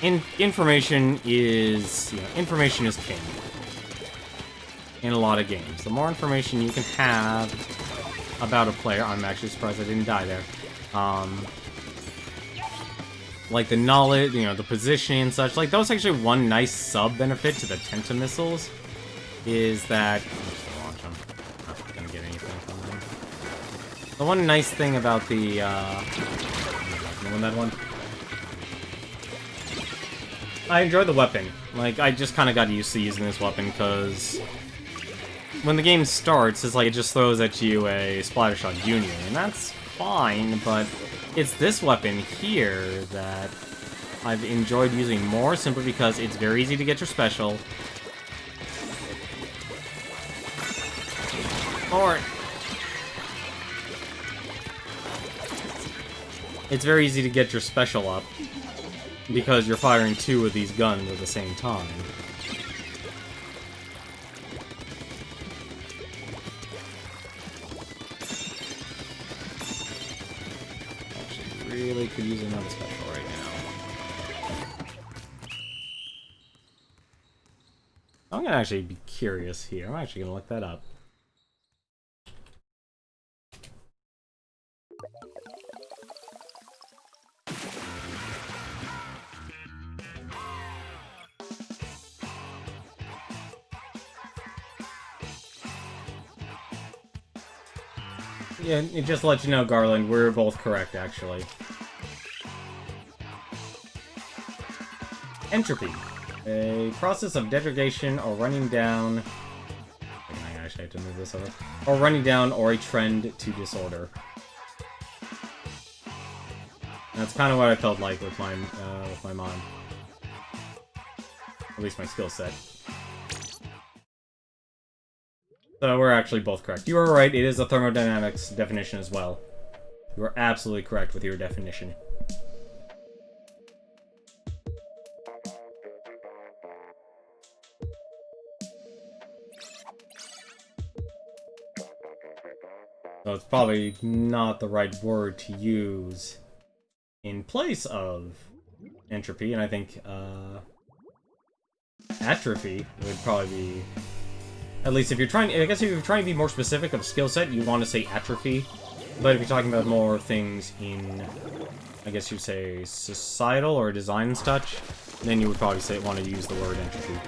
information is... You know, information is king. In a lot of games. The more information you can have about a player... I'm actually surprised I didn't die there. Like the knowledge, you know, the positioning and such. Like, that was actually one nice sub-benefit to the Tenta missiles. Is that... I'm just gonna launch them. Not gonna get anything from them. The one nice thing about the, win that one? I enjoy the weapon. Like, I just kind of got used to using this weapon, because... when the game starts, it's like it just throws at you a Splattershot Junior, and that's fine, but... it's this weapon here that I've enjoyed using more, simply because it's very easy to get your special. Or... it's very easy to get your special up, because you're firing 2 of these guns at the same time. Really could use another special right now. I'm gonna actually be curious here. I'm actually gonna look that up. Yeah, it just let you know, Garland, we're both correct, actually. Entropy. A process of degradation or running down... I actually have to move this over. Or running down or a trend to disorder. That's kind of what I felt like with my mod. At least my skill set. So we're actually both correct. You are right, it is a thermodynamics definition as well. You are absolutely correct with your definition. So it's probably not the right word to use in place of entropy, and I think atrophy would probably be... At least if you're trying... I guess if you're trying to be more specific of skill set, you want to say atrophy. But if you're talking about more things in... I guess you'd say societal or design and such, then you would probably say want to use the word entropy.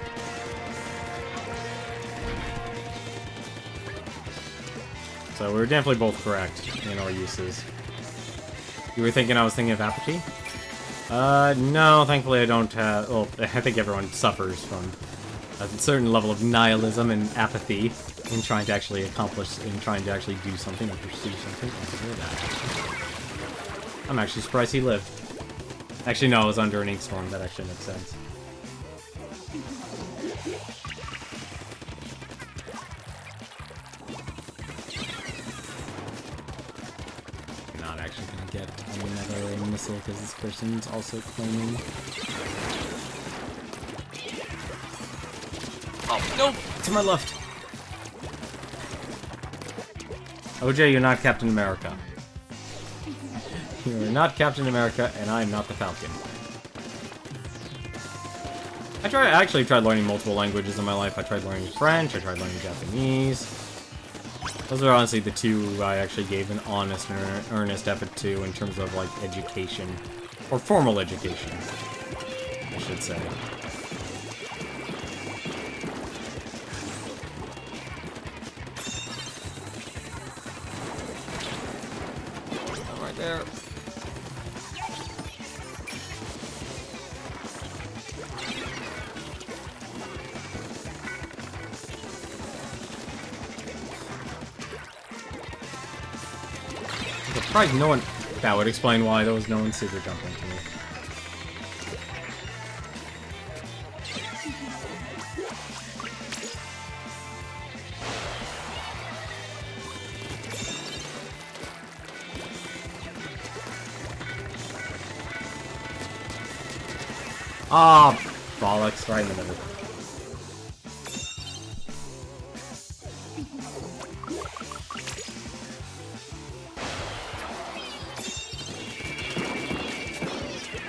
So we're definitely both correct in our uses. You were thinking I was thinking of apathy? No, thankfully I don't have... Well, I think everyone suffers from a certain level of nihilism and apathy in trying to actually accomplish, in trying to actually do something or pursue something. I'm actually surprised he lived. Actually, no, it was under an ink storm. That actually makes sense. Not actually gonna get another missile because this person's also claiming. Oh, no! To my left! OJ, you're not Captain America. You're not Captain America, and I'm not the Falcon. I actually tried learning multiple languages in my life. I tried learning French, I tried learning Japanese. Those are honestly the two I actually gave an honest and earnest effort to in terms of, like, education. Or formal education, I should say. Right there. Probably no one... That would explain why there was no one super jumping to me. Ah, bollocks, right in the middle.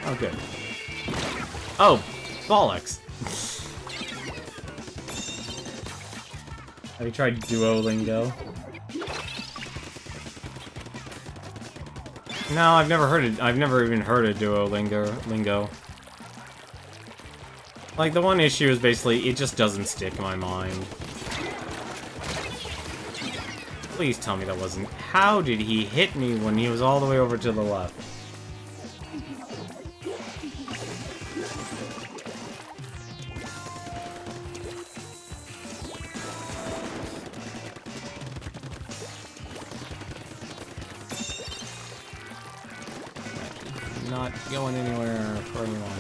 Oh, good. Oh, bollocks. Have you tried Duolingo? No, I've never heard it. I've never even heard of Duolingo. Like, the one issue is basically, it just doesn't stick in my mind. Please tell me that wasn't... How did he hit me when he was all the way over to the left? Not going anywhere for anyone.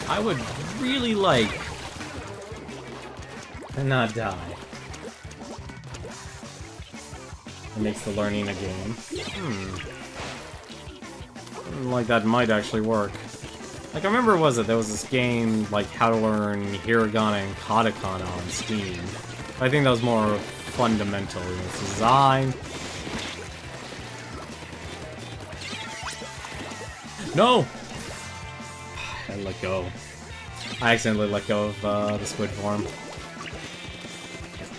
I would really like to not die. It makes the learning a game. Like, that might actually work. Like, I remember, there was this game, like, how to learn hiragana and katakana on Steam. I think that was more fundamental in its design. No! I let go. I accidentally let go of the squid form.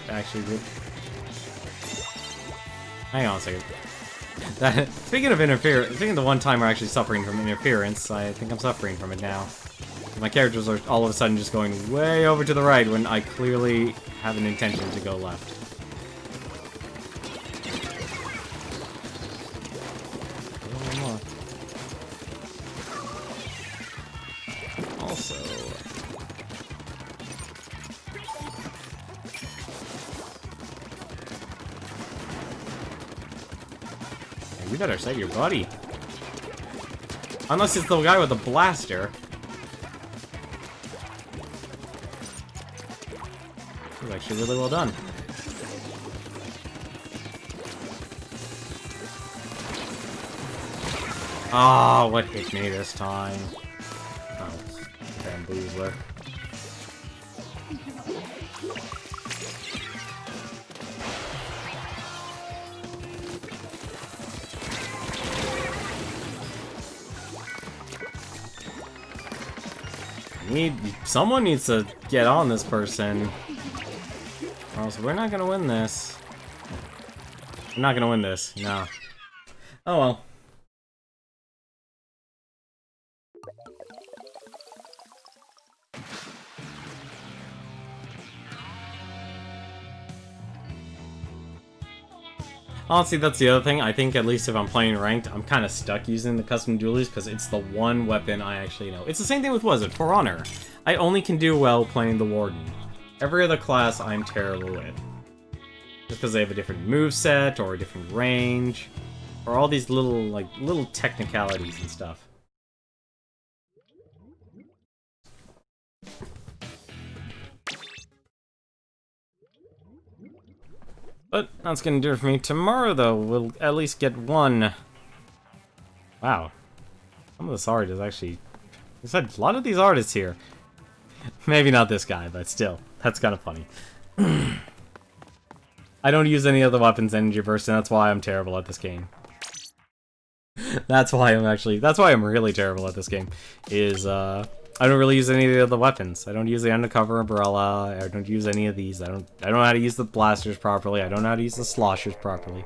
Actually, hang on a second. Speaking of interference, speaking of the one time we're actually suffering from interference, I think I'm suffering from it now. My characters are all of a sudden just going way over to the right when I clearly have an intention to go left. Also... Hey, you better save your buddy. Unless it's the guy with the blaster. It was actually really well done. Oh, what hit me this time? Oh, bamboozler. Someone needs to get on this person. Or else we're not gonna win this. We're not gonna win this, no. Oh well. Honestly, that's the other thing. I think at least if I'm playing ranked, I'm kind of stuck using the custom dualies because it's the one weapon I actually know. It's the same thing with, was it, For Honor. I only can do well playing the Warden. Every other class I'm terrible with. Just because they have a different moveset or a different range. Or all these little technicalities and stuff. But that's gonna do it for me. Tomorrow, though, we'll at least get one. Wow. Some of this art is actually... I said, a lot of these artists here. Maybe not this guy, but still. That's kind of funny. I don't use any other weapons energy burst, and that's why I'm terrible at this game. That's why I'm really terrible at this game. I don't really use any of the other weapons. I don't use the undercover umbrella. I don't use any of these. I don't know how to use the blasters properly. I don't know how to use the sloshers properly.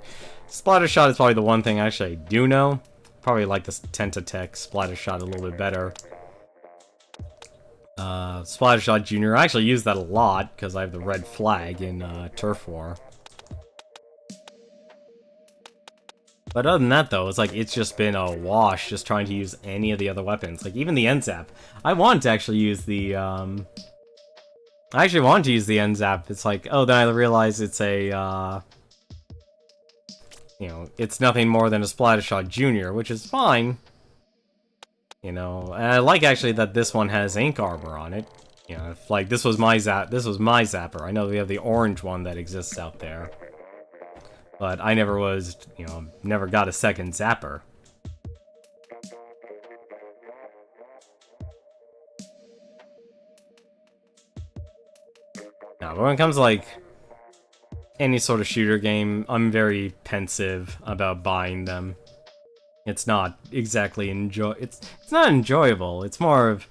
Splatter shot is probably the one thing actually I do know. Probably like the Tentatech splatter shot a little bit better. Splatter shot Junior. I actually use that a lot because I have the red flag in Turf War. But other than that, though, it's just been a wash just trying to use any of the other weapons. Like, even the N-Zap. I want to actually use the, I actually want to use the N-Zap. It's like, oh, then I realize it's a, you know, it's nothing more than a Splattershot Junior, which is fine. You know, and I like, actually, that this one has ink armor on it. You know, if, like, this was my Zapper. I know we have the orange one that exists out there. But I never was, you know, never got a second Zapper. Now, when it comes to, like, any sort of shooter game, I'm very pensive about buying them. It's not exactly it's not enjoyable. It's more of,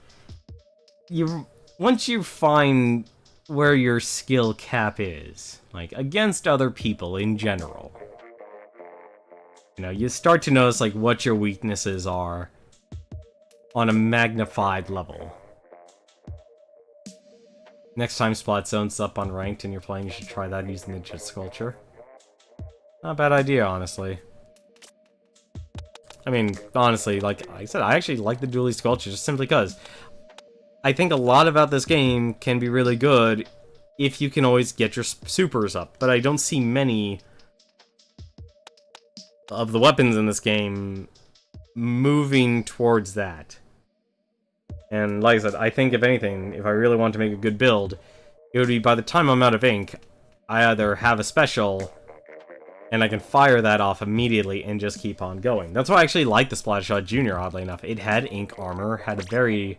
once you find where your skill cap is, like, against other people in general. You know, you start to notice, like, what your weaknesses are on a magnified level. Next time Splat Zone's up on ranked and you're playing, you should try that using the Jet Sculpture. Not a bad idea, honestly. I mean, honestly, like I said, I actually like the Dually Sculpture just simply because I think a lot about this game can be really good if you can always get your supers up, but I don't see many of the weapons in this game moving towards that. And like I said, I think if anything, if I really want to make a good build, it would be by the time I'm out of ink, I either have a special and I can fire that off immediately and just keep on going. That's why I actually like the Splattershot Junior, oddly enough. It had ink armor, had a very...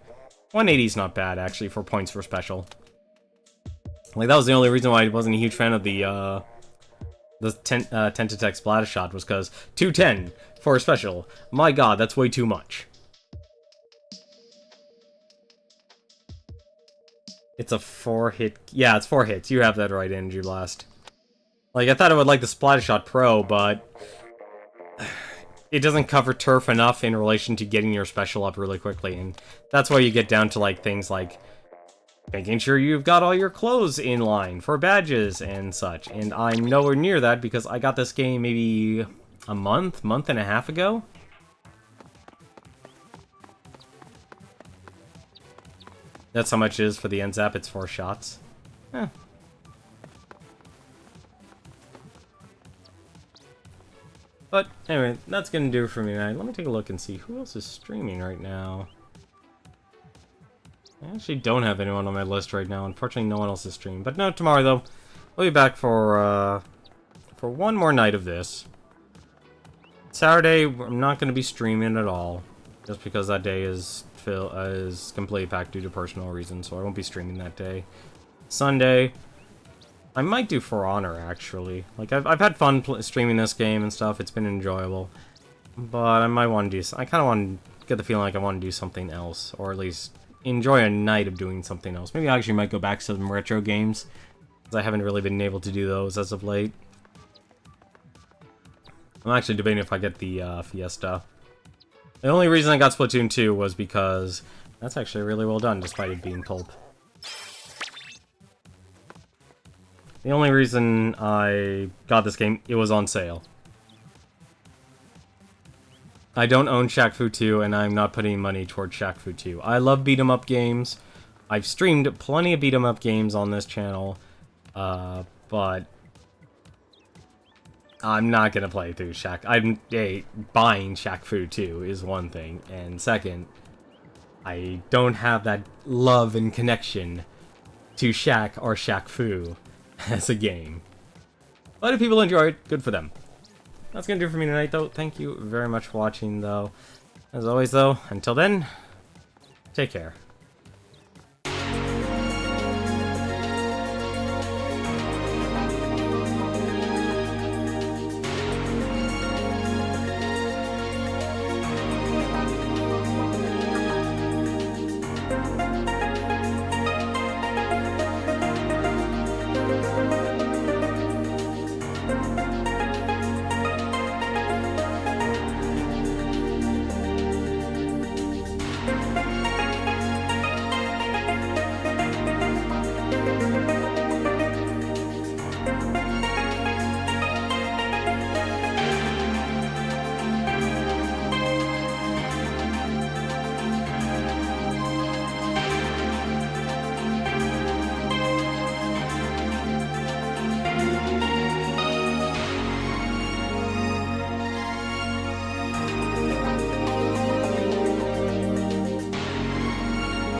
180 is not bad, actually, for points for special. Like, that was the only reason why I wasn't a huge fan of the Tentatech Splattershot, was because 210 for a special. My god, that's way too much. It's a 4-hit... Yeah, it's 4 hits. You have that right, Energy Blast. Like, I thought I would like the Splattershot Pro, but... it doesn't cover turf enough in relation to getting your special up really quickly, and that's why you get down to like things like making sure you've got all your clothes in line for badges and such. And I'm nowhere near that because I got this game maybe a month and a half ago. That's how much it is for the end zap. It's 4 shots. Eh. But anyway, that's gonna do it for me tonight. Let me take a look and see who else is streaming right now. I actually don't have anyone on my list right now. Unfortunately, no one else is streaming. But no, tomorrow though, we'll be back for one more night of this. Saturday, I'm not gonna be streaming at all, just because that day is completely packed due to personal reasons, so I won't be streaming that day. Sunday, I might do For Honor, actually. Like, I've had fun streaming this game and stuff. It's been enjoyable. But I might want to do... I kind of want to get the feeling like I want to do something else. Or at least enjoy a night of doing something else. Maybe I actually might go back to some retro games, because I haven't really been able to do those as of late. I'm actually debating if I get the Fiesta. The only reason I got Splatoon 2 was because that's actually really well done, despite it being pulp. The only reason I got this game, it was on sale. I don't own Shaq Fu 2, and I'm not putting money towards Shaq Fu 2. I love beat-em-up games. I've streamed plenty of beat-em-up games on this channel, but I'm not gonna play through Shaq. Buying Shaq Fu 2 is one thing, and second, I don't have that love and connection to Shaq or Shaq Fu as a game. But if people enjoy it, good for them. That's gonna do it for me tonight, though. Thank you very much for watching, though. As always, though, until then, take care.